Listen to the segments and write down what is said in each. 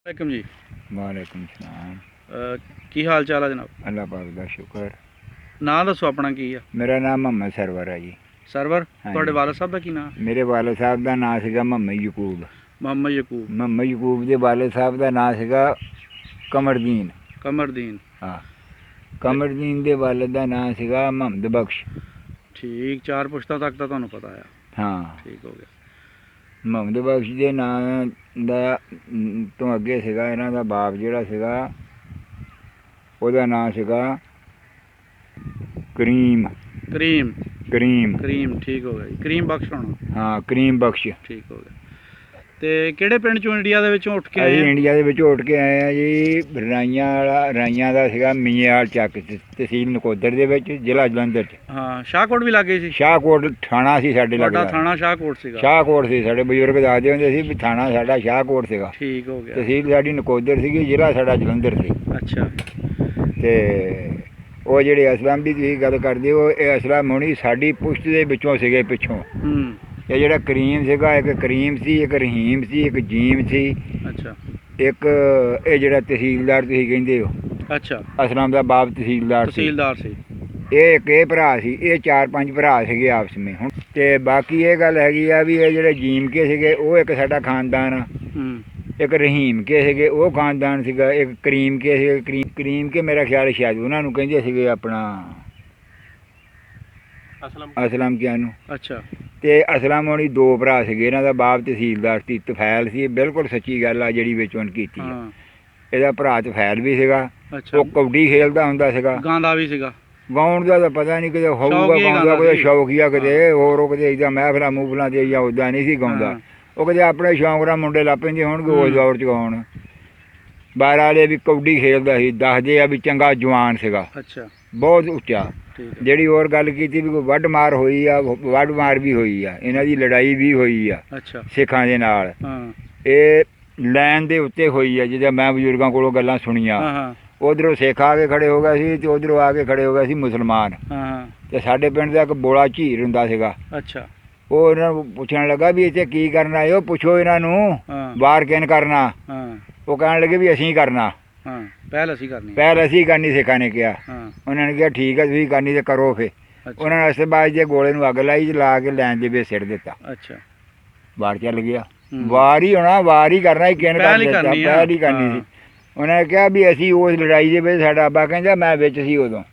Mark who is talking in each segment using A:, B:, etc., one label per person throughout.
A: वालेकुम जी।
B: वालेकुम सलाम।
A: की हाल चाल है जनाब?
B: अल्लाह पाक दा शुक्र।
A: नाम दसो अपना की है?
B: मेरा नाम मोहम्मद सरवर है जी।
A: सरवर।
B: हाँ
A: ਤੁਹਾਡੇ
B: जी।
A: ਵਾਲਦ ਸਾਹਿਬ ਦਾ ਕੀ ਨਾਮ?
B: मेरे वाले साहब का नाम सीगा मोहम्मद यकूब।
A: मोहम्मद यकूब।
B: मोहम्मद यकूब के वाले साहब का नाम सीगा कमरदीन।
A: कमरदीन।
B: हाँ, कमरदीन के वाले का नाम सीगा मोहम्मद बख्श।
A: ठीक, चार पुश्ता तक तो ਤੁਹਾਨੂੰ पता है।
B: हाँ,
A: ठीक हो गया।
B: मोहम्मद बख्श के नाम ਦਾ ਤੋਂ ਅੱਗੇ ਸੀਗਾ ਇਹਨਾਂ ਦਾ ਬਾਪ ਜਿਹੜਾ ਸੀਗਾ ਉਹਦਾ ਨਾਮ ਸੀਗਾ ਕਰੀਮ।
A: करीम।
B: ਕਰੀਮ
A: करीम ठीक हो गया जी। करीम बख्श होना।
B: ਹਾਂ, ਕਰੀਮ ਬਖਸ਼।
A: ठीक हो गया। ਤੇ ਕਿਹੜੇ ਪਿੰਡ ਚੋਂ ਇੰਡੀਆ ਦੇ ਵਿੱਚੋਂ ਉੱਠ ਕੇ ਆਏ
B: ਅਸੀਂ
A: ਆ?
B: ਇੰਡੀਆ ਦੇ ਵਿੱਚ ਉੱਠ ਕੇ ਆਏ ਆ ਜੀ। ਰਾਈਆਂ ਦਾ ਸੀਗਾ ਮੀਆਂਵਾਲ ਚੱਕ, ਤਹਿਸੀਲ ਨਕੋਦਰ ਦੇ ਵਿੱਚ, ਜ਼ਿਲ੍ਹਾ ਜਲੰਧਰ 'ਚ।
A: ਹਾਂ, ਸ਼ਾਹਕੋਟ ਵੀ ਲੱਗੇ ਸੀ।
B: ਸ਼ਾਹਕੋਟ ਥਾਣਾ ਸੀ ਸਾਡੇ
A: ਤੁਹਾਡਾ
B: ਲੱਗਦਾ।
A: ਥਾਣਾ ਸ਼ਾਹਕੋਟ ਸੀਗਾ।
B: ਸ਼ਾਹਕੋਟ ਸੀ, ਸਾਡੇ ਬਜ਼ੁਰਗ ਦੱਸਦੇ ਹੁੰਦੇ ਸੀ ਵੀ ਥਾਣਾ ਸਾਡਾ ਸ਼ਾਹਕੋਟ ਸੀਗਾ।
A: ਠੀਕ ਹੋ ਗਿਆ।
B: ਤਹਿਸੀਲ ਸਾਡੀ ਨਕੋਦਰ ਸੀਗੀ, ਜ਼ਿਲ੍ਹਾ ਸਾਡਾ ਜਲੰਧਰ ਸੀ।
A: ਅੱਛਾ।
B: ਤੇ ਉਹ ਜਿਹੜੇ ਅਸਲਮ ਦੀ ਤੁਸੀਂ ਗੱਲ ਕਰਦੇ ਹੋ, ਇਹ ਅਸਲਮ ਹੋਣੀ ਸਾਡੀ ਪੁਸ਼ਤ ਦੇ ਵਿੱਚੋਂ ਸੀਗੇ ਪਿੱਛੋਂ। ਇਹ ਜਿਹੜਾ ਕਰੀਮ ਸੀਗਾ, ਇੱਕ ਕਰੀਮ ਸੀ, ਇੱਕ ਰਹੀਮ ਸੀ, ਇੱਕ ਜੀਮ ਸੀ।
A: ਅੱਛਾ।
B: ਇੱਕ ਇਹ ਜਿਹੜਾ ਤਹਿਸੀਲਦਾਰ ਤੁਸੀਂ ਕਹਿੰਦੇ ਹੋ,
A: ਅੱਛਾ।
B: ਅਸਲਮ ਦਾ ਬਾਪ ਤਹਿਸੀਲਦਾਰ ਸੀ।
A: ਤਹਿਸੀਲਦਾਰ ਸੀ।
B: ਇਹ ਇੱਕ ਇਹ ਭਰਾ ਸੀ, ਇਹ 4-5 ਭਰਾ ਸੀਗੇ ਆਪਸ ਵਿੱਚ। ਹੁਣ ਤੇ ਬਾਕੀ ਇਹ ਗੱਲ ਹੈਗੀ ਆ ਵੀ ਇਹ ਜਿਹੜੇ ਜੀਮ ਕੇ ਸੀਗੇ ਉਹ ਇੱਕ ਸਾਡਾ ਖਾਨਦਾਨ ਆ। ਇੱਕ ਰਹੀਮ ਕੇ ਸੀਗੇ ਉਹ ਖਾਨਦਾਨ ਸੀਗਾ। ਇੱਕ ਕਰੀਮ ਕੇ ਸੀਗੇ। ਕਰੀਮ ਕੇ ਮੇਰਾ ਖਿਆਲ ਸ਼ਾਇਦ ਉਹਨਾਂ ਨੂੰ ਕਹਿੰਦੇ ਸੀਗੇ ਆਪਣਾ ਅਸਲਮ ਕਿਆਂ ਨੂੰ।
A: ਅੱਛਾ।
B: ਤੇ ਅਸਲਮ ਹੋਣੀ ਦੋ ਭਰਾ ਸੀਗੇ। ਇਹਨਾਂ ਦਾ ਬਾਪ ਤਹਿਸੀਲਦਾਰ ਸੀ, ਤਫੈਲ ਸੀ। ਬਿਲਕੁਲ ਸੱਚੀ ਗੱਲ ਆ ਜਿਹੜੀ ਵਿੱਚ ਉਹਨ ਕੀਤੀ ਆ। ਇਹਦਾ ਭਰਾ ਤਫੈਲ ਵੀ ਸੀਗਾ।
A: ਅੱਛਾ।
B: ਉਹ ਕਬੱਡੀ ਖੇਲਦਾ ਹੁੰਦਾ ਸੀਗਾ।
A: ਗਾਉਂਦਾ ਵੀ ਸੀਗਾ।
B: ਗਾਉਣ ਦਾ ਤਾਂ ਪਤਾ ਨਹੀਂ, ਕਿਤੇ ਹੋਊਗਾ ਗਾਉਂਦਾ, ਕਿਤੇ ਸ਼ੌਕੀਆ, ਕਿਤੇ ਹੋਰ, ਉਹ ਕਿਤੇ ਇੱਦਾਂ ਮਹਿਫਲਾਂ ਮੂਫਲਾਂ ਤੇ ਜਾਂ ਉੱਦਾਂ ਨਹੀਂ ਸੀ ਗਾਉਂਦਾ। ਉਹ ਕਿਤੇ ਆਪਣੇ ਸ਼ੌਂਕ ਨਾਲ ਮੁੰਡੇ ਲੱਗ ਪੈਂਦੇ ਹੋਣਗੇ ਉਸ ਦੌਰ 'ਚ ਗਾਉਣ। ਬਾਹਰ ਵਾਲੇ ਵੀ ਕਬੱਡੀ ਖੇਲਦਾ ਸੀ, ਦੱਸਦੇ ਆ ਵੀ ਚੰਗਾ ਜਵਾਨ ਸੀਗਾ। ਅੱਛਾ। ਬਹੁਤ ਉੱਚਾ। ਜਿਹੜੀ ਹੋਰ ਗੱਲ ਕੀਤੀ ਵੀ ਕੋਈ ਵੱਢ ਮਾਰ ਹੋਈ ਆ, ਵੱਢ ਮਾਰ ਵੀ ਹੋਈ ਆ, ਇਹਨਾਂ ਦੀ ਲੜਾਈ ਵੀ ਹੋਈ ਆ ਸਿੱਖਾਂ ਦੇ ਨਾਲ। ਇਹ ਲੈਣ ਦੇ ਉੱਤੇ ਹੋਈ ਆ, ਜਿੱਦਾਂ ਮੈਂ ਬਜ਼ੁਰਗਾਂ ਕੋਲੋਂ ਗੱਲਾਂ ਸੁਣੀਆਂ। ਉਧਰੋਂ ਸਿੱਖ ਆ ਕੇ ਖੜੇ ਹੋ ਗਏ ਸੀ ਤੇ ਉਧਰੋਂ ਆ ਕੇ ਖੜੇ ਹੋ ਗਏ ਸੀ ਮੁਸਲਮਾਨ। ਤੇ ਸਾਡੇ ਪਿੰਡ ਦਾ ਇੱਕ ਬੋਲਾ ਝੀਰ ਹੁੰਦਾ ਸੀਗਾ। ਅੱਛਾ। ਉਹ ਇਹਨਾਂ ਨੂੰ ਪੁੱਛਣ ਲੱਗਾ ਵੀ ਇੱਥੇ ਕੀ ਕਰਨਾ ਹੈ। ਉਹ ਪੁੱਛੋ ਇਹਨਾਂ ਨੂੰ ਵਾਰ ਕਿਨ ਕਰਨਾ। ਉਹ ਕਹਿਣ ਲੱਗੇ ਵੀ ਅਸੀਂ ਕਰਨਾ। ਪਹਿਲ ਅਸੀਂ ਕਰਨੀ ਸਿੱਖਾਂ ਨੇ ਕਿਹਾ। ਉਹਨਾਂ ਨੇ ਕਿਹਾ ਠੀਕ ਹੈ ਤੁਸੀਂ ਕਰਨੀ ਤੇ ਕਰੋ। ਫਿਰ ਉਹਨਾਂ ਨੇ ਅਸਤਬਾਜ਼ ਦੇ ਗੋਲੇ ਨੂੰ ਅੱਗ ਲਾਈ, ਲਾ ਕੇ ਲੈਣ ਦੇ ਵਿੱਚ ਸਿੱਟ ਦਿੱਤਾ। ਅੱਛਾ। ਵਾਰ ਚੱਲ ਗਿਆ। ਵਾਰ ਹੀ ਹੋਣਾ, ਵਾਰ ਹੀ ਕਰਨਾ, ਕਿਨ ਕਰ ਦਿੱਤਾ, ਪਹਿਲ ਹੀ ਕਰਨੀ ਸੀ। ਉਹਨਾਂ ਨੇ ਕਿਹਾ ਵੀ ਅਸੀਂ ਉਸ ਲੜਾਈ ਦੇ ਵਿੱਚ, ਸਾਡਾ ਅੱਬਾ ਕਹਿੰਦਾ ਮੈਂ ਵਿੱਚ ਸੀ ਉਦੋਂ,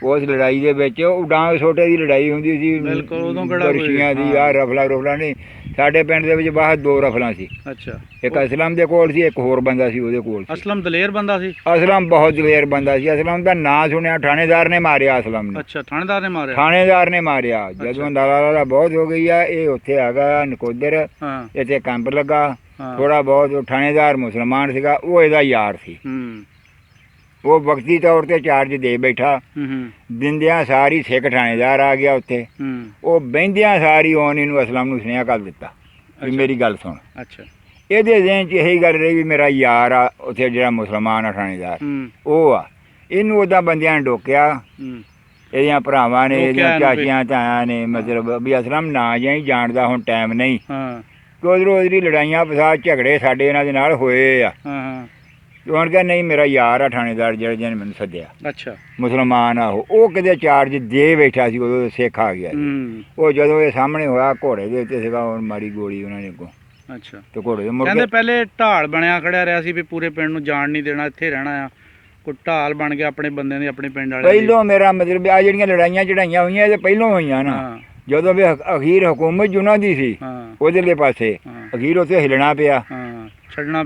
B: ਉਸ ਲੜਾਈ ਦੇ ਵਿੱਚ। ਉਹ ਡਾਂਗ ਛੋਟੇ ਦੀ ਲੜਾਈ ਹੁੰਦੀ ਸੀ ਬਰਸ਼ੀਆਂ ਦੀ। ਆਹ ਰਫਲਾ ਨਹੀਂ, ਸਾਡੇ ਪਿੰਡ ਦੇ ਵਿੱਚ ਬਾਹਰ 2 ਰਫਲਾਂ ਸੀ। ਅੱਛਾ। ਇੱਕ ਅਸਲਮ ਦੇ ਕੋਲ ਸੀ, ਇੱਕ ਹੋਰ ਬੰਦਾ ਸੀ ਉਹਦੇ ਕੋਲ। ਅਸਲਮ ਦਲੇਰ ਬੰਦਾ ਸੀ। ਅਸਲਮ ਬਹੁਤ ਦਲੇਰ ਬੰਦਾ ਸੀ। ਅਸਲਮ ਦਾ ਨਾਂ ਸੁਣਿਆ, ਥਾਣੇਦਾਰ ਨੇ ਮਾਰਿਆ ਅਸਲਮ ਨੂੰ। ਅੱਛਾ। ਥਾਣੇਦਾਰ ਨੇ ਮਾਰਿਆ। ਜਦੋਂ ਲਾਲਾ ਬਹੁਤ ਹੋ ਗਈ ਆ, ਇਹ ਉੱਥੇ ਆ ਗਿਆ ਨਕੋਦਰ, ਇੱਥੇ ਕੈਂਪ ਲੱਗਾ ਥੋੜਾ ਬਹੁਤ। ਥਾਣੇਦਾਰ ਮੁਸਲਮਾਨ ਸੀਗਾ, ਉਹ ਇਹਦਾ ਯਾਰ ਸੀ। ਉਹ ਵਕਤੀ ਤੌਰ ਤੇ ਚਾਰਜ ਦੇ ਬੈਠਾ। ਦਿੰਦਿਆਂ ਸਾਰੀ ਸਿੱਖ ਥਾਣੇਦਾਰ ਆ ਗਿਆ ਉੱਥੇ। ਉਹ ਬਹਿੰਦਿਆਂ ਸਾਰੀ ਉਹਨ ਇਹਨੂੰ ਅਸਲਮ ਨੂੰ ਸੁਨੇਹਾ ਕਰ ਦਿੱਤਾ ਵੀ ਮੇਰੀ ਗੱਲ ਸੁਣ। ਅੱਛਾ। ਇਹਦੇ ਜ਼ਿਹਨ 'ਚ ਇਹੀ ਗੱਲ ਰਹੀ ਵੀ ਮੇਰਾ ਯਾਰ ਆ ਉੱਥੇ ਜਿਹੜਾ ਮੁਸਲਮਾਨ ਆ ਥਾਣੇਦਾਰ, ਉਹ ਆ। ਇਹਨੂੰ ਉੱਦਾਂ ਬੰਦਿਆਂ ਨੇ ਡੋਕਿਆ, ਇਹਦੀਆਂ ਭਰਾਵਾਂ ਨੇ, ਇਹਦੀਆਂ ਚਾਚੀਆਂ ਤਾਇਆਂ ਨੇ, ਮਤਲਬ ਵੀ ਅਸਲਮ ਨਾ ਜਾਈ, ਜਾਣਦਾ ਹੁਣ ਟਾਈਮ ਨਹੀਂ। ਕਿ ਉਧਰੋਂ ਉਧਰੀ ਲੜਾਈਆਂ ਫਸਾਦ ਝਗੜੇ ਸਾਡੇ ਇਹਨਾਂ ਦੇ ਨਾਲ ਹੋਏ ਆ। ਹੁਣ ਕਿਹਾ ਨਹੀਂ ਮੇਰਾ ਯਾਰ ਆ ਥਾਣੇਦਾਰ ਜਿਹੜਾ ਜਿਹਨੇ ਮੈਨੂੰ ਸੱਦਿਆ। ਅੱਛਾ। ਮੁਸਲਮਾਨ ਆ ਉਹ ਕਿਤੇ ਚਾਰਜ ਦੇ ਬੈਠਾ ਸੀ, ਉਦੋਂ ਸਿੱਖ ਆ ਗਿਆ। ਉਹ ਜਦੋਂ ਇਹ ਸਾਹਮਣੇ ਹੋਇਆ ਘੋੜੇ ਦੇ ਉੱਤੇ ਸੀਗਾ, ਉਹ ਮਾਰੀ ਗੋਲੀ ਉਹਨਾਂ ਨੇ ਅੱਗੋਂ। ਅੱਛਾ। ਤੇ ਘੋੜੇ ਦੇ ਮੁੜ ਕੇ ਪਹਿਲੇ ਢਾਲ ਬਣਿਆ ਖੜਿਆ ਰਿਹਾ ਸੀ ਵੀ ਪੂਰੇ ਪਿੰਡ ਨੂੰ ਜਾਣ ਨਹੀਂ ਦੇਣਾ, ਇੱਥੇ ਰਹਿਣਾ ਆ। ਕੋਈ ਢਾਲ ਬਣ ਗਿਆ ਆਪਣੇ ਬੰਦਿਆਂ ਦੀ, ਆਪਣੇ ਪਿੰਡ ਵਾਲੇ। ਪਹਿਲੋਂ ਮੇਰਾ ਮਤਲਬ ਆ ਜਿਹੜੀਆਂ ਲੜਾਈਆਂ ਚੜਾਈਆਂ ਹੋਈਆਂ ਇਹ ਪਹਿਲੋਂ ਹੋਈਆਂ ਨਾ। ਜਦੋਂ ਵੀ ਅਖੀਰ ਹੁਕੂਮਤ ਉਹਨਾਂ ਦੀ ਸੀ ਉਹਦੇਲੇ ਪਾਸੇ, ਅਖੀਰ ਉੱਥੇ ਹਿੱਲਣਾ ਪਿਆ। ਛੱਡਣਾ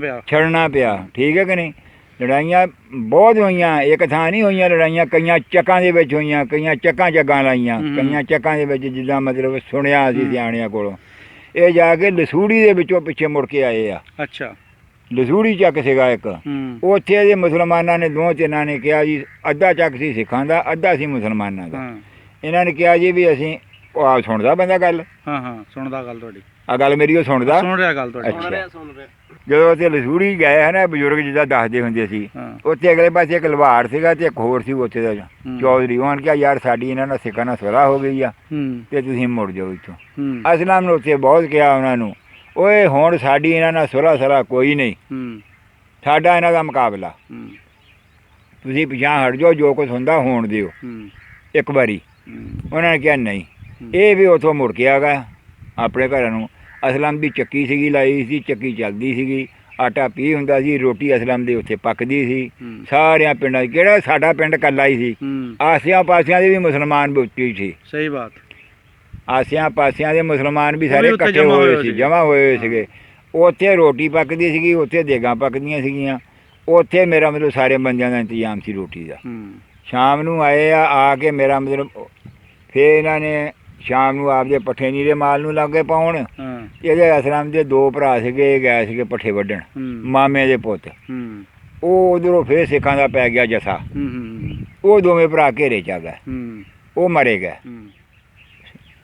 B: ਪਿਆ। ਠੀਕ ਹੈ ਕਿ ਨਹੀਂ। ਲੜਾਈਆਂ ਬਹੁਤ ਹੋਈਆਂ, ਇੱਕ ਥਾਂ ਨਹੀਂ ਹੋਈਆਂ ਲੜਾਈਆਂ, ਕਈਆਂ ਚੱਕਾਂ ਦੇ ਵਿੱਚ ਹੋਈਆਂ, ਕਈਆਂ ਚੱਕਾਂ ਲਾਈਆਂ, ਕਈਆਂ ਚੱਕਾਂ ਦੇ ਵਿੱਚ, ਜਿੱਦਾਂ ਮਤਲਬ ਸੁਣਿਆ ਅਸੀਂ ਸਿਆਣਿਆਂ ਕੋਲੋਂ। ਇਹ ਜਾ ਕੇ ਲਸੂੜੀ ਦੇ ਵਿੱਚੋਂ ਪਿੱਛੇ ਮੁੜ ਕੇ ਆਏ ਆ।
A: ਅੱਛਾ।
B: ਲਸੂੜੀ ਚੱਕ ਸੀਗਾ ਇੱਕ, ਉੱਥੇ ਦੇ ਮੁਸਲਮਾਨਾਂ ਨੇ ਦੋ ਤਿੰਨਾਂ ਨੇ ਕਿਹਾ ਜੀ, ਅੱਧਾ ਚੱਕ ਸੀ ਸਿੱਖਾਂ ਦਾ, ਅੱਧਾ ਸੀ ਮੁਸਲਮਾਨਾਂ ਦਾ। ਇਹਨਾਂ ਨੇ ਕਿਹਾ ਜੀ ਵੀ ਅਸੀਂ, ਉਹ ਆਪ ਸੁਣਦਾ ਬੰਦਾ ਗੱਲ।
A: ਸੁਣਦਾ ਗੱਲ ਤੁਹਾਡੀ,
B: ਆ ਗੱਲ ਮੇਰੀ ਉਹ ਸੁਣ
A: ਰਿਹਾ ਗੱਲ ਤੁਹਾਡੀ।
B: ਜਦੋਂ ਉੱਥੇ ਲਸੂੜੀ ਗਏ ਹੈ ਨਾ, ਬਜ਼ੁਰਗ ਜਿੱਦਾਂ ਦੱਸਦੇ ਹੁੰਦੇ ਸੀ, ਉੱਥੇ ਅਗਲੇ ਪਾਸੇ ਇੱਕ ਲਵਾੜ ਸੀਗਾ ਤੇ ਇੱਕ ਹੋਰ ਸੀ ਉੱਥੇ ਦਾ ਚੌਧਰੀ। ਉਹਨਾਂ ਨੇ ਕਿਹਾ ਯਾਰ ਸਾਡੀ ਇਹਨਾਂ ਨਾਲ ਸਿੱਖਾਂ ਨਾਲ ਸੁਲਾਹ ਹੋ ਗਈ ਆ ਤੇ ਤੁਸੀਂ ਮੁੜ ਜਾਓ ਇੱਥੋਂ। ਅਸਲਾਮ ਨੇ ਉੱਥੇ ਬਹੁਤ ਕਿਹਾ ਉਹਨਾਂ ਨੂੰ, ਓਏ ਹੁਣ ਸਾਡੀ ਇਹਨਾਂ ਨਾਲ ਸੁਲਾਹ ਕੋਈ ਨਹੀਂ, ਸਾਡਾ ਇਹਨਾਂ ਦਾ ਮੁਕਾਬਲਾ, ਤੁਸੀਂ ਪਿਛਾਂ ਹਟ ਜਾਓ, ਜੋ ਕੁਛ ਹੁੰਦਾ ਹੋਣ ਦਿਓ ਇੱਕ ਵਾਰੀ। ਉਹਨਾਂ ਨੇ ਕਿਹਾ ਨਹੀਂ। ਇਹ ਵੀ ਉੱਥੋਂ ਮੁੜ ਕੇ ਆ ਗਿਆ ਆਪਣੇ ਘਰਾਂ ਨੂੰ। ਅਸਲਮ ਦੀ ਚੱਕੀ ਸੀਗੀ ਲਾਈ ਸੀ, ਚੱਕੀ ਚੱਲਦੀ ਸੀਗੀ, ਆਟਾ ਪੀ ਹੁੰਦਾ ਸੀ, ਰੋਟੀ ਅਸਲਮ ਦੇ ਉੱਥੇ ਪੱਕਦੀ ਸੀ। ਸਾਰਿਆਂ ਪਿੰਡਾਂ 'ਚ, ਕਿਹੜਾ ਸਾਡਾ ਪਿੰਡ ਇਕੱਲਾ ਹੀ ਸੀ, ਆਸਿਆਂ ਪਾਸਿਆਂ ਦੇ ਵੀ ਮੁਸਲਮਾਨ ਬੁੱਤੀ ਸੀ।
A: ਸਹੀ ਬਾਤ।
B: ਆਸਿਆਂ ਪਾਸਿਆਂ ਦੇ ਮੁਸਲਮਾਨ ਵੀ ਸਾਰੇ ਇਕੱਠੇ ਹੋਏ ਸੀ, ਜਮ੍ਹਾਂ ਹੋਏ ਸੀਗੇ। ਉੱਥੇ ਰੋਟੀ ਪੱਕਦੀ ਸੀਗੀ, ਉੱਥੇ ਦੇਗਾਂ ਪੱਕਦੀਆਂ ਸੀਗੀਆਂ, ਉੱਥੇ ਮੇਰਾ ਮਤਲਬ ਸਾਰੇ ਬੰਦਿਆਂ ਦਾ ਇੰਤਜ਼ਾਮ ਸੀ ਰੋਟੀ ਦਾ। ਸ਼ਾਮ ਨੂੰ ਆਏ ਆ ਕੇ ਮੇਰਾ ਮਤਲਬ ਫਿਰ ਇਹਨਾਂ ਨੇ ਸ਼ਾਮ ਨੂੰ ਆਪਦੇ ਪੱਠੇ ਨੀਰੇ ਮਾਲ ਨੂੰ ਲੱਗੇ ਪਾਉਣ। ਇਹਦੇ ਅਸਲਮ ਦੇ ਦੋ ਭਰਾ ਸੀਗੇ, ਗਏ ਸੀਗੇ ਪੱਠੇ ਵੱਢਣ, ਮਾਮੇ ਦੇ ਪੁੱਤ। ਉਹ ਉਧਰੋਂ ਫਿਰ ਸਿੱਖਾਂ ਦਾ ਪੈ ਗਿਆ ਜੱਸਾ, ਉਹ ਦੋਵੇਂ ਭਰਾ ਘੇਰੇ 'ਚ ਆ ਗਏ, ਉਹ ਮਰੇ ਗਏ।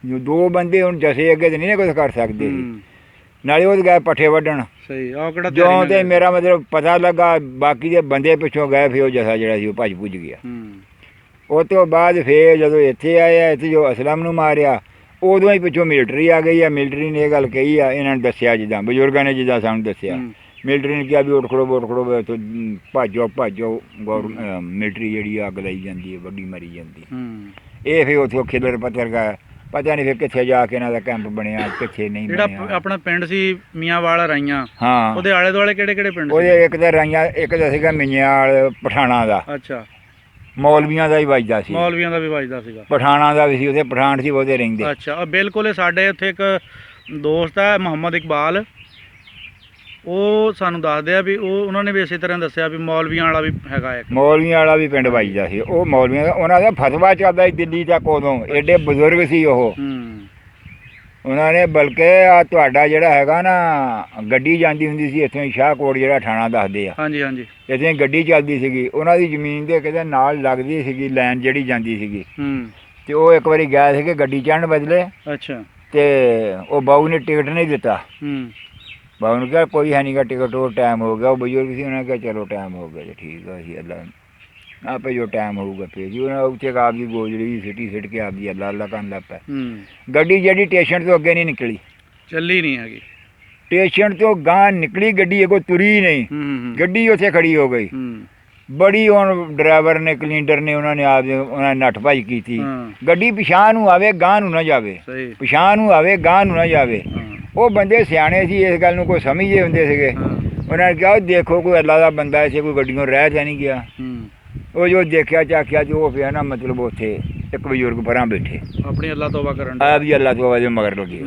B: ਦੋ ਬੰਦੇ ਹੁਣ ਜੱਸੇ ਅੱਗੇ ਤੇ ਨਹੀਂ ਕੁਝ ਕਰ ਸਕਦੇ ਸੀ, ਨਾਲੇ ਉਹ ਗਏ ਪੱਠੇ ਵੱਢਣ। ਜਦੋਂ ਤੇ ਮੇਰਾ ਮਤਲਬ ਪਤਾ ਲੱਗਾ ਬਾਕੀ ਦੇ ਬੰਦੇ ਪਿੱਛੋਂ ਗਏ, ਫਿਰ ਉਹ ਜੱਸਾ ਜਿਹੜਾ ਸੀ ਉਹ ਭੱਜ ਭੁੱਜ ਗਿਆ। ਉਹ ਤੋਂ ਬਾਅਦ ਫਿਰ ਜਦੋਂ ਇੱਥੇ ਆਏ ਆ, ਇੱਥੇ ਜੋ ਅਸਲਮ ਨੂੰ ਮਾਰਿਆ, ਉਦੋਂ ਹੀ ਪਿੱਛੋਂ ਮਿਲਟਰੀ ਆ ਗਈ ਆ। ਮਿਲਟਰੀ ਨੇ ਇਹ ਗੱਲ ਕਹੀ ਆ, ਇਹਨਾਂ ਨੇ ਦੱਸਿਆ, ਜਿੱਦਾਂ ਬਜ਼ੁਰਗਾਂ ਨੇ ਜਿੱਦਾਂ ਸਾਨੂੰ ਦੱਸਿਆ। ਮਿਲਟਰੀ ਨੇ ਕਿਹਾ ਵੀ ਉੱਠ ਖੜੋ ਇੱਥੋਂ ਭਾਜੋ ਮਿਲਟਰੀ ਜਿਹੜੀ ਅੱਗ ਲਾਈ ਜਾਂਦੀ ਹੈ, ਵੱਡੀ ਮਰੀ ਜਾਂਦੀ। ਇਹ ਫਿਰ ਉੱਥੋਂ ਖਿਲਰ ਪੱਤਰ ਗਿਆ, ਪਤਾ ਨਹੀਂ ਫਿਰ ਕਿੱਥੇ ਜਾ ਕੇ ਇਹਨਾਂ ਦਾ ਕੈਂਪ ਬਣਿਆ, ਕਿੱਥੇ ਨਹੀਂ ਬਣਿਆ।
A: ਜਿਹੜਾ ਆਪਣਾ ਪਿੰਡ ਸੀ ਮੀਆਂਵਾਲ ਰਾਈਆਂ, ਹਾਂ, ਉਹਦੇ ਆਲੇ ਦੁਆਲੇ ਕਿਹੜੇ ਪਿੰਡ?
B: ਉਹਦੇ ਇੱਕ ਤਾਂ ਰਾਈਆਂ, ਇੱਕ ਤਾਂ ਸੀਗਾ ਮੀਆਂਵਾਲ ਪਠਾਣਾ ਦਾ।
A: ਅੱਛਾ।
B: ਮੌਲਵੀਆਂ ਦਾ ਹੀ ਵੱਜਦਾ ਸੀ,
A: ਮੌਲਵੀਆਂ ਦਾ ਵੀ ਵੱਜਦਾ ਸੀਗਾ,
B: ਪਠਾਣਾ ਦਾ ਵੀ ਸੀ, ਉਹਦੇ ਪਠਾਨ ਸੀ ਉਹਦੇ ਰਹਿੰਦੇ।
A: ਅੱਛਾ। ਬਿਲਕੁਲ। ਸਾਡੇ ਉੱਥੇ ਇੱਕ ਦੋਸਤ ਹੈ ਮੁਹੰਮਦ ਇਕਬਾਲ, ਉਹ ਸਾਨੂੰ ਦੱਸਦੇ ਆ ਵੀ ਉਹਨਾਂ ਨੇ ਵੀ ਇਸੇ ਤਰ੍ਹਾਂ ਦੱਸਿਆ ਵੀ ਮੌਲਵੀਆਂ ਵਾਲਾ ਵੀ ਹੈਗਾ ਇੱਕ,
B: ਮੌਲਵੀਆਂ ਵਾਲਾ ਵੀ ਪਿੰਡ ਵੱਜਦਾ ਸੀ। ਉਹ ਮੌਲਵੀਆਂ ਦਾ, ਉਹਨਾਂ ਦਾ ਫਤਵਾ ਚੱਲਦਾ ਸੀ ਦਿੱਲੀ ਤੱਕ ਉਦੋਂ, ਐਡੇ ਬਜ਼ੁਰਗ ਸੀ ਉਹ। ਉਹਨਾਂ ਨੇ ਬਲਕਿ ਆ ਤੁਹਾਡਾ ਜਿਹੜਾ ਹੈਗਾ ਨਾ, ਗੱਡੀ ਜਾਂਦੀ ਹੁੰਦੀ ਸੀ ਇੱਥੋਂ ਸ਼ਾਹਕੋਟ, ਜਿਹੜਾ ਥਾਣਾ ਦੱਸਦੇ ਆ, ਹਾਂਜੀ, ਇੱਥੇ ਗੱਡੀ ਚੱਲਦੀ ਸੀਗੀ, ਉਹਨਾਂ ਦੀ ਜ਼ਮੀਨ ਦੇ ਕਿਤੇ ਨਾਲ ਲੱਗਦੀ ਸੀਗੀ ਲਾਈਨ ਜਿਹੜੀ ਜਾਂਦੀ ਸੀਗੀ। ਤੇ ਉਹ ਇੱਕ ਵਾਰੀ ਗਏ ਸੀਗੇ ਗੱਡੀ ਚੜ੍ਹਨ ਬਦਲੇ। ਅੱਛਾ। ਤੇ ਉਹ ਬਾਊ ਨੇ ਟਿਕਟ ਨਹੀਂ ਦਿੱਤਾ। ਬਾਊ ਨੂੰ ਕਿਹਾ ਕੋਈ ਹੈ ਨਹੀਂ ਗਾ ਟਿਕਟ, ਉਹ ਟਾਈਮ ਹੋ ਗਿਆ। ਉਹ ਬਜ਼ੁਰਗ ਸੀ, ਉਹਨਾਂ ਨੇ ਕਿਹਾ ਚਲੋ ਟਾਈਮ ਹੋ ਗਿਆ ਜੀ, ਠੀਕ ਆ ਜੀ, ਅੱਲਾ ਆਪੇ ਜੋ ਟਾਈਮ ਹੋਊਗਾ ਪੇ ਜੀ। ਉਹਨਾਂ ਉੱਥੇ ਆਪਦੀ ਗੋਜੜੀ ਸਿੱਟ ਕੇ ਆਪਦੀ ਅੱਲਾ ਕਰਨ ਲੱਗ ਪਿਆ। ਗੱਡੀ ਜਿਹੜੀ ਸਟੇਸ਼ਨ ਤੋਂ ਅੱਗੇ ਨਹੀਂ ਨਿਕਲੀ, ਚੱਲੀ ਨਹੀਂ ਹੈਗੀ, ਸਟੇਸ਼ਨ ਤੋਂ ਗਾਂ ਨਿਕਲੀ ਗੱਡੀ, ਅੱਗੋਂ ਤੁਰੀ ਨਹੀਂ, ਗੱਡੀ ਉੱਥੇ ਖੜੀ ਹੋ ਗਈ। ਬੜੀ ਹੁਣ ਡਰਾਈਵਰ ਨੇ, ਕਲੀਨਰ ਨੇ, ਉਹਨਾਂ ਨੇ ਨੱਠ ਭੱਜ ਕੀਤੀ। ਗੱਡੀ ਪਿਛਾਂਹ ਨੂੰ ਆਵੇ, ਗਾਂ ਨੂੰ ਨਾ ਜਾਵੇ, ਪਿਛਾਂਹ ਨੂੰ ਆਵੇ, ਗਾਂ ਨੂੰ ਨਾ ਜਾਵੇ। ਉਹ ਬੰਦੇ ਸਿਆਣੇ ਸੀ, ਇਸ ਗੱਲ ਨੂੰ ਕੋਈ ਸਮਝਦੇ ਹੁੰਦੇ ਸੀਗੇ। ਉਹਨਾਂ ਨੇ ਕਿਹਾ ਦੇਖੋ ਕੋਈ ਅੱਲਾ ਦਾ ਬੰਦਾ ਇੱਥੇ ਕੋਈ ਗੱਡੀਆਂ ਰਹਿ ਤਾਂ ਨਹੀਂ ਗਿਆ। ਉਹ ਜੋ ਦੇਖਿਆ ਚਾਖਿਆ ਜੋ ਉਹ ਪਿਆ ਨਾ, ਮਤਲਬ ਉੱਥੇ ਇੱਕ ਬਜ਼ੁਰਗ ਪਰਾਂ ਬੈਠੇ, ਆਪਣੀ ਅੱਲਾ ਤੋਬਾ ਕਰਨ, ਆ ਵੀ ਅੱਲਾ ਤੋਬਾ ਦੇ ਮਗਰ ਲੱਗੇ।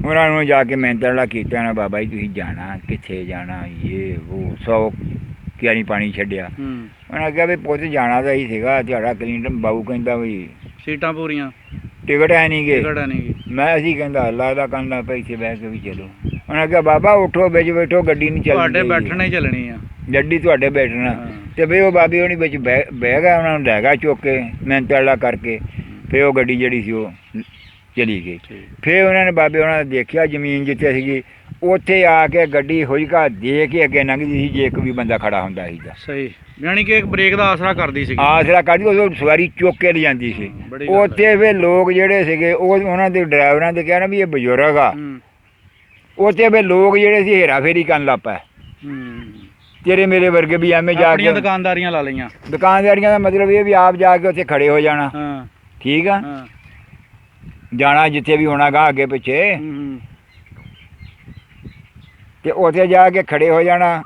B: ਉਹਨਾਂ ਨੂੰ ਜਾ ਕੇ ਮਿਹਨਤਾਂ ਕੀਤਾ ਨਾ, ਬਾਬਾ ਜੀ ਤੁਸੀਂ ਜਾਣਾ ਕਿੱਥੇ ਜਾਣਾ, ਇਹ ਉਹ 100 ਕਿਆਰੀ ਪਾਣੀ ਛੱਡਿਆ। ਉਹਨਾਂ ਕਿਹਾ ਵੀ ਪੁੱਤ ਜਾਣਾ ਤਾਂ ਹੀ ਸੀਗਾ, ਤੁਹਾਡਾ ਕਲੀਨਰ ਬਾਬੂ ਕਹਿੰਦਾ ਵੀ ਸੀਟਾਂ ਪੂਰੀਆਂ, ਟਿਕਟ ਹੈ ਨਹੀਂ ਗੇ। ਮੈਂ ਅਸੀਂ ਕਹਿੰਦਾ ਅੱਲਾ ਦਾ ਕੰਨ ਪਾ ਇੱਥੇ ਬਹਿ ਕੇ ਵੀ ਚਲੋ। ਉਹਨਾਂ ਕਿਹਾ ਬਾਬਾ ਉੱਠੋ ਵਿੱਚ ਬੈਠੋ, ਗੱਡੀ ਨਹੀਂ ਚੱਲਣੀ, ਤੁਹਾਡੇ ਬੈਠਣਾ ਹੀ ਚੱਲਣੀ ਆ, ਗੱਡੀ ਤੁਹਾਡੇ ਬੈਠਣਾ। ਤੇ ਵੀ ਉਹ ਬਾਬੇ ਉਹਨੇ ਵਿੱਚ ਬਹਿ ਗਿਆ, ਉਹਨਾਂ ਨੂੰ ਲੈ ਗਿਆ ਚੁੱਕ ਕੇ ਮਿਹਨਤ ਵਾਲਾ ਕਰਕੇ। ਫਿਰ ਉਹ ਗੱਡੀ ਜਿਹੜੀ ਸੀ ਉਹ ਚਲੀ ਗਈ। ਫਿਰ ਉਹਨਾਂ ਨੇ ਬਾਬੇ ਉਹਨਾਂ ਨੇ ਦੇਖਿਆ ਜ਼ਮੀਨ ਜਿੱਥੇ ਸੀਗੀ, ਉੱਥੇ ਆ ਕੇ ਗੱਡੀ ਹੋਈ ਘਾ ਦੇ ਕੇ ਅੱਗੇ ਲੰਘਦੀ ਸੀ, ਜੇ ਇੱਕ ਵੀ ਬੰਦਾ ਖੜਾ ਹੁੰਦਾ ਸੀ ਤਾਂ। ਸਹੀ, ਯਾਨੀ ਕਿ ਇੱਕ ਬ੍ਰੇਕ ਦਾ ਆਸਰਾ ਕਰਦੀ ਸੀ, ਆਸਰਾ ਕਰਦੀ, ਉਹ ਸਵਾਰੀ ਚੁੱਕ ਕੇ ਲਿਜਾਂਦੀ ਸੀ। ਉੱਥੇ ਫਿਰ ਲੋਕ ਜਿਹੜੇ ਸੀਗੇ, ਉਹ ਉਹਨਾਂ ਦੇ ਡਰਾਈਵਰਾਂ ਦੇ ਕਿਹਾ ਨਾ ਵੀ ਇਹ ਬਜ਼ੁਰਗ ਆ। ਉੱਥੇ ਫਿਰ ਲੋਕ ਜਿਹੜੇ ਸੀ ਹੇਰਾ ਫੇਰੀ ਕਰਨ ਲੱਗ ਪਏ। ਤੇਰੇ ਮੇਰੇ ਵਰਗੇ ਵੀ ਐਵੇਂ ਜਾ ਕੇ ਦੁਕਾਨਦਾਰੀਆਂ ਲਾ ਲਈਆਂ। ਦੁਕਾਨਦਾਰੀਆਂ ਦਾ ਮਤਲਬ ਇਹ ਵੀ ਆਪ ਜਾ ਕੇ ਉੱਥੇ ਖੜੇ ਹੋ ਜਾਣਾ, ਠੀਕ ਆ, ਜਾਣਾ ਜਿੱਥੇ ਵੀ ਹੋਣਾ ਗਾ ਅੱਗੇ ਪਿੱਛੇ, ਤੇ ਉੱਥੇ ਜਾ ਕੇ ਖੜੇ ਹੋ ਜਾਣਾ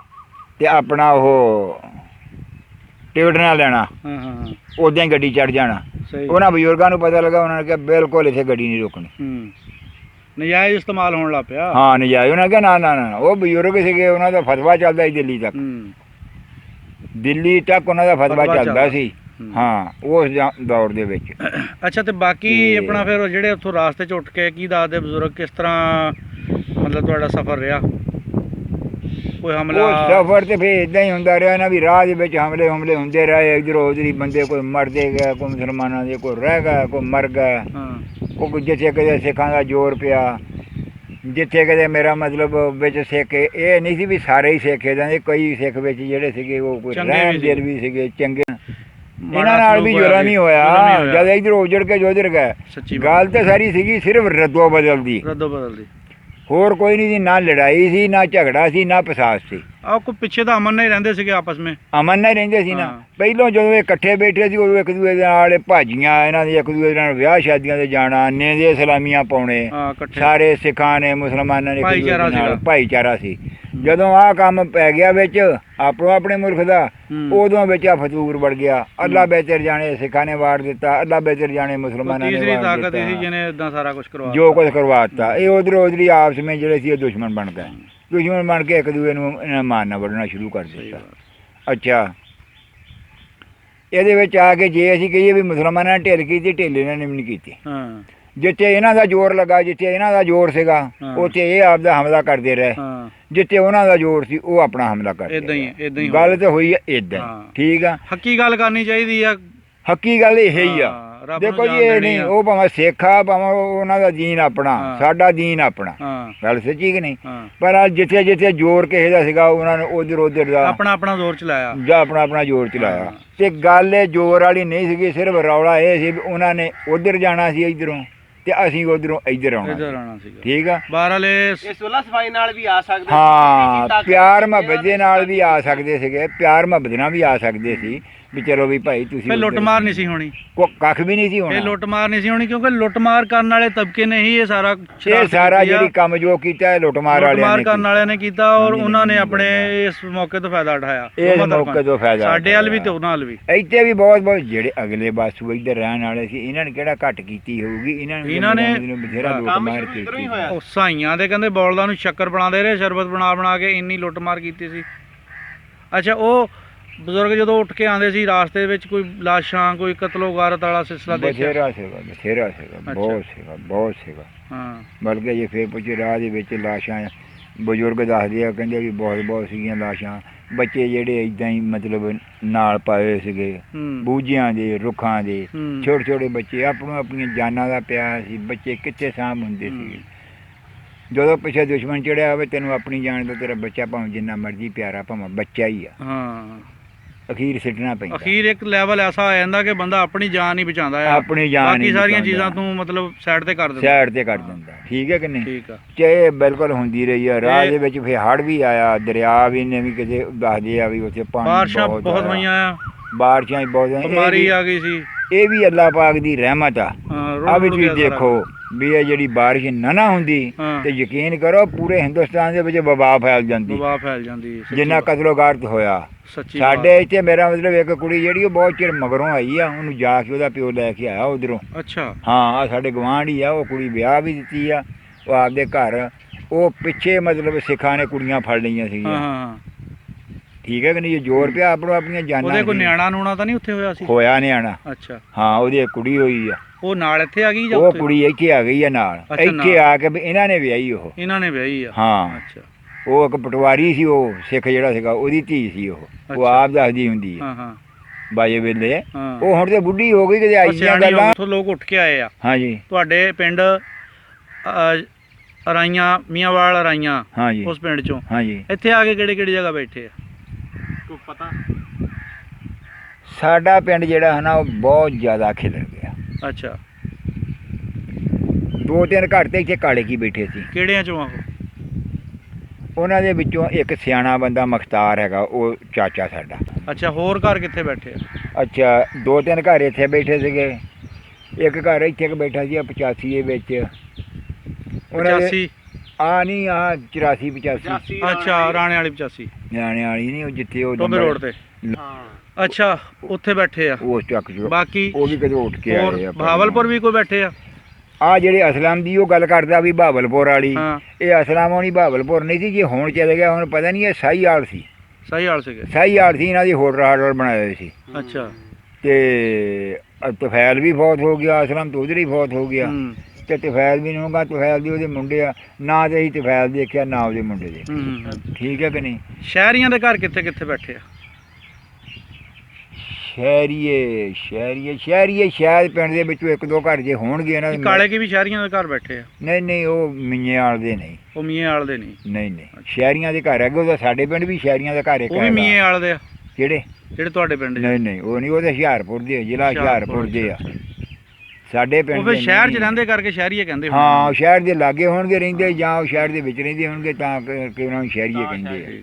B: ਤੇ ਆਪਣਾ ਉਹ ਟਿਕਟ ਨਾ ਲੈਣਾ, ਉੱਦਾਂ ਹੀ ਗੱਡੀ ਚੜ੍ਹ ਜਾਣਾ। ਉਹਨਾਂ ਬਜ਼ੁਰਗਾਂ ਨੂੰ ਪਤਾ ਲੱਗਾ, ਉਹਨਾਂ ਨੇ ਕਿਹਾ ਬਿਲਕੁਲ ਇੱਥੇ ਗੱਡੀ ਨਹੀਂ ਰੋਕਣੀ।
A: ਨਜਾਇਜ਼ ਇਸਤੇਮਾਲ ਹੋਣ ਲੱਗ ਪਿਆ।
B: ਹਾਂ ਨਜਾਇਜ਼। ਉਹਨਾਂ ਕਿਹਾ ਨਾ ਨਾ ਨਾ, ਉਹ ਬਜ਼ੁਰਗ ਸੀਗੇ, ਉਹਨਾਂ ਦਾ ਫਤਵਾ ਚੱਲਦਾ ਸੀ ਦਿੱਲੀ ਤੱਕ। ਦਿੱਲੀ ਤੱਕ ਉਹਨਾਂ ਦਾ ਫਤਵਾ ਚੱਲਦਾ ਸੀ। ਹਾਂ ਉਸ ਦੌਰ ਦੇ ਵਿੱਚ।
A: ਅੱਛਾ, ਤੇ ਬਾਕੀ ਆਪਣਾ ਫਿਰ ਜਿਹੜੇ ਉੱਥੋਂ ਰਾਸਤੇ 'ਚ ਉੱਠ ਕੇ ਕੀ ਦੱਸਦੇ ਬਜ਼ੁਰਗ, ਕਿਸ ਤਰ੍ਹਾਂ ਮਤਲਬ ਤੁਹਾਡਾ ਸਫ਼ਰ ਰਿਹਾ? ਕੋਈ ਹਮਲਾ?
B: ਉਹ ਸਫ਼ਰ ਤੇ ਫਿਰ ਇਦਾਂ ਹੀ ਹੁੰਦਾ ਰਿਹਾ ਨਾ ਵੀ ਰਾਹ ਦੇ ਵਿੱਚ ਹਮਲੇ ਹੁੰਦੇ ਰਹੇ, ਇੱਧਰੋਂ ਉੱਧਰ ਹੀ ਬੰਦੇ ਕੋਈ ਮਰਦੇ ਗਏ, ਕੋਈ ਮੁਸਲਮਾਨਾਂ ਦੇ ਕੋਈ ਰਹਿ ਗਿਆ, ਕੋਈ ਮਰ ਗਿਆ। ਕੋਈ ਜਿੱਥੇ ਕਿਤੇ ਸਿੱਖਾਂ ਦਾ ਜ਼ੋਰ ਪਿਆ, ਜਿੱਥੇ ਕਿਤੇ ਮੇਰਾ ਮਤਲਬ ਵਿੱਚ ਸਿੱਖ ਇਹ ਨਹੀਂ ਸੀ ਵੀ ਸਾਰੇ ਹੀ ਸਿੱਖ ਇੱਦਾਂ ਦੇ, ਕਈ ਸਿੱਖ ਵਿੱਚ ਜਿਹੜੇ ਸੀਗੇ ਉਹ ਕੋਈ ਰਹਿਮ ਦਿਲ ਵੀ ਸੀਗੇ ਚੰਗੇ। ਇਹਨਾਂ ਨਾਲ ਵੀ ਜੁਰਮ ਹੀ ਹੋਇਆ ਜਦ ਇੱਧਰੋਂ ਉਜੜ ਕੇ ਉਧਰ ਗਏ। ਗੱਲ ਤਾਂ ਸਾਰੀ ਸੀਗੀ ਸਿਰਫ ਰੱਦੋ ਬਦਲ ਦੀ। ਹੋਰ ਕੋਈ ਨਹੀਂ ਸੀ, ਨਾ ਲੜਾਈ ਸੀ, ਨਾ ਝਗੜਾ ਸੀ, ਨਾ ਫਸਾਦ ਸੀ।
A: ਆਹ ਕੋਈ ਪਿੱਛੇ ਤਾਂ ਅਮਨ ਨਾਲ ਹੀ ਰਹਿੰਦੇ ਸੀਗੇ ਆਪਸ ਵਿੱਚ।
B: ਅਮਨ ਨਾਲ ਹੀ ਰਹਿੰਦੇ ਸੀ ਨਾ। ਪਹਿਲੋਂ ਜਦੋਂ ਇਹ ਇਕੱਠੇ ਬੈਠੇ ਸੀ ਉਦੋਂ ਇੱਕ ਦੂਜੇ ਦੇ ਨਾਲ ਭਾਜੀਆਂ ਇਹਨਾਂ ਦੀ, ਇੱਕ ਦੂਜੇ ਨਾਲ ਵਿਆਹ ਸ਼ਾਦੀਆਂ ਤੇ ਜਾਣਾ, ਨੇ ਦੇ ਸਲਾਮੀਆਂ ਪਾਉਣੇ, ਸਾਰੇ ਸਿੱਖਾਂ ਨੇ ਮੁਸਲਮਾਨਾਂ ਨੇ ਭਾਈਚਾਰਾ ਸੀ। ਜਦੋਂ ਆਹ ਕੰਮ ਪੈ ਗਿਆ ਵਿੱਚ ਆਪੋ ਆਪਣੇ ਮੁਲਕ ਦਾ, ਉਦੋਂ ਵਿੱਚ ਆ ਫਤੂਰ ਵੜ ਗਿਆ। ਅੱਲਾ ਬਿਹਤਰ ਜਾਣੇ ਸਿੱਖਾਂ ਨੇ ਵਾਰ ਦਿੱਤਾ, ਅੱਲਾ ਬਿਹਤਰ ਜਾਣੇ ਮੁਸਲਮਾਨਾਂ ਨੇ ਵਾਰ ਦਿੱਤਾ, ਜੋ ਕੁਝ ਕਰਵਾ ਦਿੱਤਾ। ਇਹ ਉਧਰ ਉਧਰੀ ਆਪਸ ਵਿੱਚ ਜਿਹੜੇ ਸੀ ਦੁਸ਼ਮਣ ਬਣ ਗਏ। ਦੁਸ਼ਮਣ ਬਣ ਕੇ ਇੱਕ ਦੂਜੇ ਨੂੰ ਇਹਨਾਂ ਮਾਰਨਾ ਵੱਢਣਾ ਸ਼ੁਰੂ ਕਰ ਦਿੱਤਾ। ਅੱਛਾ, ਇਹਦੇ ਵਿੱਚ ਆ ਕੇ ਜੇ ਅਸੀਂ ਕਹੀਏ ਵੀ ਮੁਸਲਮਾਨਾਂ ਨੇ ਢਿੱਲ ਕੀਤੀ, ਢਿੱਲ ਇਹਨਾਂ ਨੇ ਵੀ ਨਹੀਂ ਕੀਤੀ। ਜਿੱਥੇ ਇਹਨਾਂ ਦਾ ਜ਼ੋਰ ਲੱਗਾ, ਜਿੱਥੇ ਇਹਨਾਂ ਦਾ ਜ਼ੋਰ ਸੀਗਾ, ਉੱਥੇ ਇਹ ਆਪਦਾ ਹਮਲਾ ਕਰਦੇ ਰਹੇ। ਜਿੱਥੇ ਉਹਨਾਂ ਦਾ ਜ਼ੋਰ ਸੀ ਉਹ ਆਪਣਾ ਹਮਲਾ ਕਰਦੇ। ਗੱਲ ਤਾਂ ਹੋਈ ਏਦਾਂ। ਠੀਕ ਆ,
A: ਹੱਕੀ ਗੱਲ ਕਰਨੀ ਚਾਹੀਦੀ ਆ।
B: ਹੱਕੀ ਗੱਲ ਇਹ ਹੀ ਆ। ਦੇਖੋ ਜੀ, ਇਹ ਨਹੀਂ ਉਹ ਭਾਵੇਂ ਸਿੱਖ ਆ, ਭਾਵੇਂ ਉਹਨਾਂ ਦਾ ਦੀਨ ਆਪਣਾ, ਸਾਡਾ ਦੀਨ ਆਪਣਾ, ਗੱਲ ਸੱਚੀ ਕਿ ਨਹੀਂ। ਪਰ ਜਿੱਥੇ ਜਿੱਥੇ ਜ਼ੋਰ ਕਿਸੇ ਦਾ ਸੀਗਾ, ਉਹਨਾਂ ਨੇ ਉਧਰ ਦਾ
A: ਆਪਣਾ ਜ਼ੋਰ ਚਲਾਇਆ
B: ਜਾਂ ਆਪਣਾ ਜ਼ੋਰ ਚਲਾਇਆ। ਤੇ ਗੱਲ ਇਹ ਜ਼ੋਰ ਵਾਲੀ ਨਹੀਂ ਸੀਗੀ, ਸਿਰਫ ਰੌਲਾ ਇਹ ਸੀ ਵੀ ਉਹਨਾਂ ਨੇ ਉਧਰ ਜਾਣਾ ਸੀ ਇੱਧਰੋਂ, ਤੇ ਅਸੀਂ ਉਧਰੋਂ ਇੱਧਰ ਆਉਣਾ। ਠੀਕ ਆ,
C: ਸਫਾਈ ਨਾਲ ਵੀ ਆ ਸਕਦੇ।
B: ਹਾਂ, ਪਿਆਰ ਮੁਹੱਬਤ ਦੇ ਨਾਲ ਵੀ ਆ ਸਕਦੇ ਸੀਗੇ, ਪਿਆਰ ਮੁਹੱਬਤ ਨਾਲ ਵੀ ਆ ਸਕਦੇ ਸੀ ਵੀ ਚਲੋ ਵੀ ਭਾਈ ਤੁਸੀਂ।
A: ਲੁੱਟਮਾਰ ਨਹੀਂ ਸੀ ਹੋਣੀ,
B: ਕੱਖ ਵੀ ਨਹੀਂ ਸੀ ਹੋਣਾ।
A: ਲੁੱਟਮਾਰ ਨਹੀਂ ਸੀ ਹੋਣੀ, ਕਿਉਂਕਿ ਲੁੱਟਮਾਰ ਕਰਨ ਵਾਲੇ ਤਬਕੇ ਨੇ ਹੀ ਇਹ ਸਾਰਾ
B: ਜਿਹੜੀ ਕੰਮ ਜੋ ਕੀਤਾ ਲੁੱਟਮਾਰ
A: ਵਾਲਿਆਂ ਨੇ ਕੀਤਾ, ਔਰ ਉਹਨਾਂ ਨੇ ਆਪਣੇ ਇਸ ਮੌਕੇ ਤੋਂ ਫਾਇਦਾ ਉਠਾਇਆ।
B: ਇਸ ਮੌਕੇ ਤੋਂ ਫਾਇਦਾ
A: ਸਾਡੇ ਵੱਲ ਵੀ ਤੇ ਉਹਨਾਂ ਵੱਲ ਵੀ।
B: ਇੱਥੇ ਵੀ ਬਹੁਤ ਜਿਹੜੇ ਅਗਲੇ ਪਾਸੋਂ ਇੱਧਰ ਰਹਿਣ ਵਾਲੇ ਸੀ, ਇਹਨਾਂ ਨੇ ਕਿਹੜਾ ਘੱਟ ਕੀਤੀ ਹੋਊਗੀ। ਇਹਨਾਂ ਨੇ ਬਥੇਰਾ ਲੁੱਟਮਾਰ ਕੀਤੀ।
A: ਸਾਈਆਂ ਦੇ ਕਹਿੰਦੇ ਬੌਲਦਾਂ ਨੂੰ ਸ਼ੱਕਰ ਬਣਾਉਂਦੇ ਰਹੇ, ਸ਼ਰਬਤ ਬਣਾ ਕੇ ਇੰਨੀ ਲੁੱਟਮਾਰ ਕੀਤੀ ਸੀ। ਅੱਛਾ, ਉਹ ਬਜ਼ੁਰਗ ਜਦੋਂ ਉੱਠ ਕੇ ਆਉਂਦੇ ਸੀ ਰਾਸਤੇ ਵਿੱਚ ਕੋਈ ਲਾਸ਼ਾਂ, ਕੋਈ ਕਤਲੋਗਾਰਤ ਵਾਲਾ ਸਿਲਸਿਲਾ ਦੇਖਿਆ?
B: ਬਥੇਰਾ ਸੀਗਾ, ਬਹੁਤ ਸੀਗਾ। ਬਲਕਿ ਜੇ ਫੇਰ ਪੁੱਛੇ ਰਾਹ ਦੇ ਵਿੱਚ ਲਾਸ਼ਾਂ, ਬਜ਼ੁਰਗ ਦੱਸਦੇ ਆ, ਕਹਿੰਦੇ ਵੀ ਬਹੁਤ ਸੀਗੀਆਂ ਲਾਸ਼ਾਂ। ਬੱਚੇ ਜਿਹੜੇ ਏਦਾਂ ਹੀ ਮਤਲਬ ਨਾਲ ਪਾਏ ਸੀਗੇ, ਬੂਝਿਆਂ ਦੇ, ਰੁੱਖਾਂ ਦੇ, ਛੋਟੇ ਬੱਚੇ, ਆਪਣੀਆਂ ਜਾਨਾਂ ਦਾ ਪਿਆਰ ਸੀ। ਬੱਚੇ ਕਿੱਥੇ ਸਾਂਭ ਹੁੰਦੇ ਸੀਗੇ। ਜਦੋਂ ਪਿੱਛੇ ਦੁਸ਼ਮਣ ਚੜਿਆ ਹੋਵੇ, ਤੈਨੂੰ ਆਪਣੀ ਜਾਨ ਦਾ ਤੇਰਾ ਬੱਚਾ ਭਾਵੇਂ ਜਿੰਨਾ ਮਰਜ਼ੀ ਪਿਆਰਾ, ਭਾਵੇਂ ਬੱਚਾ ਹੀ ਆ, ਅਖੀਰ ਸਿੱਟਣਾ ਪੈਂਦਾ। ਅਖੀਰ
A: ਇੱਕ ਲੈਵਲ ਐਸਾ ਆ ਜਾਂਦਾ ਕਿ ਬੰਦਾ ਆਪਣੀ ਜਾਨ ਹੀ ਬਚਾਉਂਦਾ ਆ,
B: ਆਪਣੀ ਜਾਨ,
A: ਬਾਕੀ ਸਾਰੀਆਂ ਚੀਜ਼ਾਂ ਤੂੰ ਮਤਲਬ ਸਾਈਡ ਤੇ ਕਰ ਦਿੰਦਾ।
B: ਠੀਕ ਹੈ ਕਿ ਨਹੀਂ? ਠੀਕ ਆ। ਚਾਹੇ ਬਿਲਕੁਲ ਹੁੰਦੀ ਰਹੀ ਆ। ਰਾਹ ਦੇ ਵਿੱਚ ਫਿਰ ਹੜ੍ਹ ਵੀ ਆਇਆ, ਦਰਿਆ ਵੀ ਨੇ ਵੀ ਕਿਤੇ ਦੱਸਦੇ ਆ ਵੀ ਉੱਥੇ ਪਾਣੀ
A: ਬਾਰਿਸ਼ਾਂ ਬਹੁਤ ਹੋਈਆਂ ਆ,
B: ਬਾਰਿਸ਼ਾਂ ਹੀ ਬਹੁਤ,
A: ਬਿਮਾਰੀ ਆ ਗਈ ਸੀ।
B: ਇਹ ਵੀ ਅੱਲਾਹ ਪਾਕ ਦੀ ਰਹਿਮਤ ਆ। ਆ ਵੀ ਤੁਸੀਂ ਦੇਖੋ ਵੀ ਇਹ ਜਿਹੜੀ ਬਾਰਿਸ਼ ਨਾ ਹੁੰਦੀ ਤੇ ਯਕੀਨ ਕਰੋ ਪੂਰੇ ਹਿੰਦੁਸਤਾਨ ਦੇ ਵਿੱਚ ਵਬਾ ਫੈਲ ਜਾਂਦੀ ਜਿੰਨਾ ਕਤਲੋਗਾਰਤ ਹੋਇਆ। ਸਾਡੇ ਇੱਥੇ ਮੇਰਾ ਮਤਲਬ ਇੱਕ ਕੁੜੀ ਜਿਹੜੀ ਉਹ ਬਹੁਤ ਚਿਰ ਮਗਰੋਂ ਆਈ ਆ, ਉਹਨੂੰ ਜਾ ਕੇ ਉਹਦਾ ਪਿਓ ਲੈ ਕੇ ਆਇਆ ਉਧਰੋਂ।
A: ਅੱਛਾ,
B: ਹਾਂ, ਆ ਸਾਡੇ ਗੁਆਂਢ ਹੀ ਆ। ਉਹ ਕੁੜੀ ਵਿਆਹ ਵੀ ਦਿੱਤੀ ਆ, ਉਹ ਆਪਦੇ ਘਰ। ਉਹ ਪਿੱਛੇ ਮਤਲਬ ਸਿੱਖਾਂ ਨੇ ਕੁੜੀਆਂ ਫੜ ਲਈਆਂ ਸੀਗੀਆਂ। ਠੀਕ ਹੈ ਕਿ ਨਹੀਂ? ਜ਼ੋਰ ਪਿਆ ਆਪਣੀਆਂ ਜਾਨਾਂ।
A: ਉਹਦੇ ਕੋਈ ਨਿਆਣਾ ਨੂਣਾ ਤਾਂ ਨਹੀਂ ਉੱਥੇ ਹੋਇਆ ਸੀ?
B: ਹੋਇਆ ਨਿਆਣਾ।
A: ਅੱਛਾ,
B: ਹਾਂ, ਉਹਦੀ ਇੱਕ ਕੁੜੀ ਹੋਈ ਆ।
A: ਉਹ ਨਾਲ ਇੱਥੇ ਆ ਗਈ ਜਾਂ
B: ਉਹ ਕੁੜੀ ਇੱਥੇ ਆ ਗਈ ਆ ਨਾਲ? ਇੱਥੇ ਆ ਕੇ ਇਹਨਾਂ ਨੇ ਵਿਆਹੀ ਆ। ਹਾਂ,
A: ਅੱਛਾ।
B: ਉਹ ਇੱਕ ਪਟਵਾਰੀ ਸੀ, ਉਹ ਸਿੱਖ ਜਿਹੜਾ ਸੀਗਾ, ਉਹਦੀ ਧੀ ਸੀ। ਉਹ ਆਪ ਦੱਸਦੀ ਹੁੰਦੀ ਹੈ ਬਾਜੇ ਵੇਲੇ। ਉਹ ਹੁਣ ਤੇ ਬੁੱਢੀ ਹੋ ਗਈ, ਕਿਤੇ ਆਈਆਂ ਗੱਲਾਂ।
A: ਉੱਥੋਂ ਲੋਕ ਉੱਠ ਕੇ ਆਏ ਆ?
B: ਹਾਂਜੀ।
A: ਤੁਹਾਡੇ ਪਿੰਡ ਅਰਾਈਆਂ, ਮੀਆਂਵਾਲ ਅਰਾਈਆਂ,
B: ਹਾਂਜੀ,
A: ਉਸ ਪਿੰਡ ਚੋਂ?
B: ਹਾਂਜੀ।
A: ਇੱਥੇ ਆ ਕੇ ਕਿਹੜੀ ਜਗ੍ਹਾ ਬੈਠੇ ਆ?
C: ਕੋਈ ਪਤਾ?
B: ਸਾਡਾ ਪਿੰਡ ਜਿਹੜਾ ਹੈ ਨਾ, ਉਹ ਬਹੁਤ ਜ਼ਿਆਦਾ ਖਿਲਰ ਗਿਆ।
A: ਅੱਛਾ,
B: 2-3 ਘਰ ਤੇ ਇੱਥੇ ਕਾਲੇ ਕੀ ਬੈਠੇ ਸੀ।
A: ਕਿਹੜਿਆਂ ਚੋਂ ਆ?
B: ਉਹਨਾਂ ਦੇ ਵਿੱਚੋਂ ਇੱਕ ਸਿਆਣਾ ਬੰਦਾ ਮੁਖਤਾਰ ਹੈਗਾ, ਉਹ ਚਾਚਾ ਸਾਡਾ।
A: ਅੱਛਾ, ਹੋਰ ਘਰ ਕਿੱਥੇ ਬੈਠੇ ਆ?
B: ਅੱਛਾ, 2-3 ਘਰ ਇੱਥੇ ਬੈਠੇ ਸੀਗੇ। ਇੱਕ ਘਰ ਇੱਥੇ ਬੈਠਾ ਸੀ 85 ਦੇ ਵਿੱਚ।
A: 85?
B: ਆ ਨਹੀਂ, ਆ 84-85।
A: ਅੱਛਾ, ਰਾਣੇ ਵਾਲੀ 85?
B: ਰਾਣੇ ਵਾਲੀ ਨਹੀਂ, ਉਹ ਜਿੱਥੇ ਉਹ
A: ਟੋਬੇ ਰੋਡ ਤੇ। ਅੱਛਾ, ਉੱਥੇ ਬੈਠੇ ਆ।
B: ਉਹ ਚੱਕ ਜੋ
A: ਬਾਕੀ
B: ਉਹ ਵੀ ਕਦੇ ਉੱਠ ਕੇ ਆਏ ਆ।
A: ਬਹਾਵਲਪੁਰ ਵੀ ਕੋਈ ਬੈਠੇ ਆ?
B: ਆ ਜਿਹੜੇ ਅਸਲਮ ਦੀ ਉਹ ਗੱਲ ਕਰਦਾ ਵੀ ਬਹਾਵਲਪੁਰ ਵਾਲੀ,
A: ਹਾਂ
B: ਇਹ ਅਸਲਮ ਹੋਣੀ ਬਹਾਵਲਪੁਰ ਨਹੀਂ ਸੀ, ਜੇ ਹੁਣ ਚਲੇ ਗਿਆ ਹੁਣ ਪਤਾ ਨਹੀਂ, ਇਹ ਸਾਹੀਵਾਲ ਸੀ।
A: ਸਹੀ ਹਾਲ ਸੀਗੇ।
B: ਸਾਹੀਵਾਲ ਸੀ, ਇਹਨਾਂ ਦੀ ਹੋਟਲ ਬਣਾਏ ਹੋਏ ਸੀ।
A: ਅੱਛਾ
B: ਤੇ ਤਫੈਲ ਵੀ ਬਹੁਤ ਹੋ ਗਿਆ, ਅਸਲਮ ਤੋਂ ਉਧਰ ਹੀ ਬਹੁਤ ਹੋ ਗਿਆ।
A: ਹੂੰ
B: ਤੇ ਤਫੈਲ ਵੀ ਨਹੀਂ ਹੋਗਾ, ਤਫੈਲ ਦੀ ਉਹਦੇ ਮੁੰਡੇ ਆ, ਨਾ ਤੇ ਅਸੀਂ ਤਫੈਲ ਦੇਖਿਆ ਨਾ ਉਹਦੇ ਮੁੰਡੇ ਦੇ। ਠੀਕ ਹੈ ਕਿ ਨਹੀਂ?
A: ਸ਼ਹਿਰੀਆਂ ਦੇ ਘਰ ਕਿੱਥੇ ਕਿੱਥੇ ਬੈਠੇ ਆ?
B: ਸ਼ਹਿਰੀਏ ਸ਼ਾਇਦ ਪਿੰਡ ਦੇ ਵਿੱਚੋਂ ਇੱਕ ਦੋ ਘਰ ਜੇ ਹੋਣਗੇ ਇਹਨਾਂ ਦੇ।
A: ਕਾਲੇ ਕੀ ਵੀ ਸ਼ਹਿਰੀਆਂ ਦੇ ਘਰ ਬੈਠੇ ਆ?
B: ਨਹੀਂ ਉਹ ਮੀਆਂ ਦੇ ਨਹੀਂ।
A: ਉਹ ਮੀਆਂ ਵਾਲ ਦੇ ਨਹੀਂ?
B: ਨਹੀਂ ਸ਼ਹਿਰੀਆਂ ਦੇ ਘਰ ਹੈਗੇ, ਉਹਦਾ ਸਾਡੇ ਪਿੰਡ ਵੀ ਸ਼ਹਿਰੀਆਂ ਦਾ ਘਰ ਇੱਕ
A: ਉਹ ਵੀ ਮੀਆਂ ਵਾਲ ਦੇ ਆ
B: ਜਿਹੜੇ
A: ਤੁਹਾਡੇ ਪਿੰਡ 'ਚ?
B: ਨਹੀਂ ਉਹ ਨਹੀਂ, ਉਹਦੇ ਹੁਸ਼ਿਆਰਪੁਰ ਦੇ, ਜ਼ਿਲ੍ਹਾ ਹੁਸ਼ਿਆਰਪੁਰ ਦੇ ਆ ਸਾਡੇ ਪਿੰਡ।
A: ਉਹ ਫਿਰ ਸ਼ਹਿਰ 'ਚ ਰਹਿੰਦੇ ਕਰਕੇ ਸ਼ਹਿਰੀਏ ਕਹਿੰਦੇ ਹੋਣੇ।
B: ਹਾਂ ਸ਼ਹਿਰ ਦੇ ਲਾਗੇ ਹੋਣਗੇ ਰਹਿੰਦੇ, ਜਾਂ ਉਹ ਸ਼ਹਿਰ ਦੇ ਵਿੱਚ ਰਹਿੰਦੇ ਹੋਣਗੇ, ਤਾਂ ਕਿ ਉਹਨਾਂ ਨੂੰ ਸ਼ਹਿਰੀਏ ਕਹਿੰਦੇ ਆ।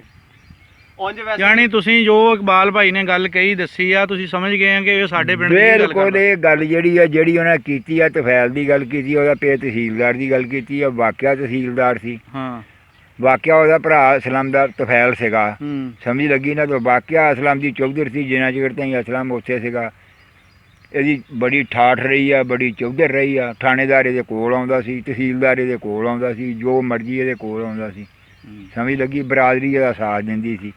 C: ਉਂਝ ਵੈਸੇ
A: ਯਾਨੀ ਤੁਸੀਂ ਜੋ ਇਕਬਾਲ ਭਾਈ ਨੇ ਗੱਲ ਕਹੀ ਦੱਸੀ ਆ, ਤੁਸੀਂ ਸਮਝ ਗਏ ਆ ਕਿ ਇਹ ਸਾਡੇ ਪਿੰਡ ਦੀ ਗੱਲ
B: ਬਿਲਕੁਲ
A: ਕਰਦਾ।
B: ਇਹ ਗੱਲ ਜਿਹੜੀ ਉਹਨਾਂ ਕੀਤੀ ਆ, ਤਫੈਲ ਦੀ ਗੱਲ ਕੀਤੀ, ਉਹਦਾ ਪੇ ਤਹਿਸੀਲਦਾਰ ਦੀ ਗੱਲ ਕੀਤੀ ਆ। ਵਾਕਿਆ ਤਹਿਸੀਲਦਾਰ ਸੀ,
A: ਹਾਂ
B: ਵਾਕਿਆ ਉਹਦਾ ਭਰਾ ਅਸਲਮ ਦਾ ਤਫੈਲ ਸੀਗਾ।
A: ਹੂੰ
B: ਸਮਝ ਲੱਗੀ ਨਾ? ਤਾਂ ਵਾਕਿਆ ਅਸਲਮ ਦੀ ਚੌਧਰ ਸੀ, ਜਿੰਨਾ ਚਿਰ ਤਾਈਂ ਅਸਲਮ ਉੱਥੇ ਸੀਗਾ। ਇਹਦੀ ਬੜੀ ਠਾਠ ਰਹੀ ਆ, ਬੜੀ ਚੌਧਰ ਰਹੀ ਆ। ਥਾਣੇਦਾਰ ਇਹਦੇ ਕੋਲ ਆਉਂਦਾ ਸੀ, ਤਹਿਸੀਲਦਾਰ ਇਹਦੇ ਕੋਲ ਆਉਂਦਾ ਸੀ, ਜੋ ਮਰਜ਼ੀ ਇਹਦੇ ਕੋਲ ਆਉਂਦਾ ਸੀ। ਸਮਝ ਲੱਗੀ? ਬਰਾਦਰੀ ਇਹਦਾ ਸਾਥ ਦਿੰਦੀ ਸੀ।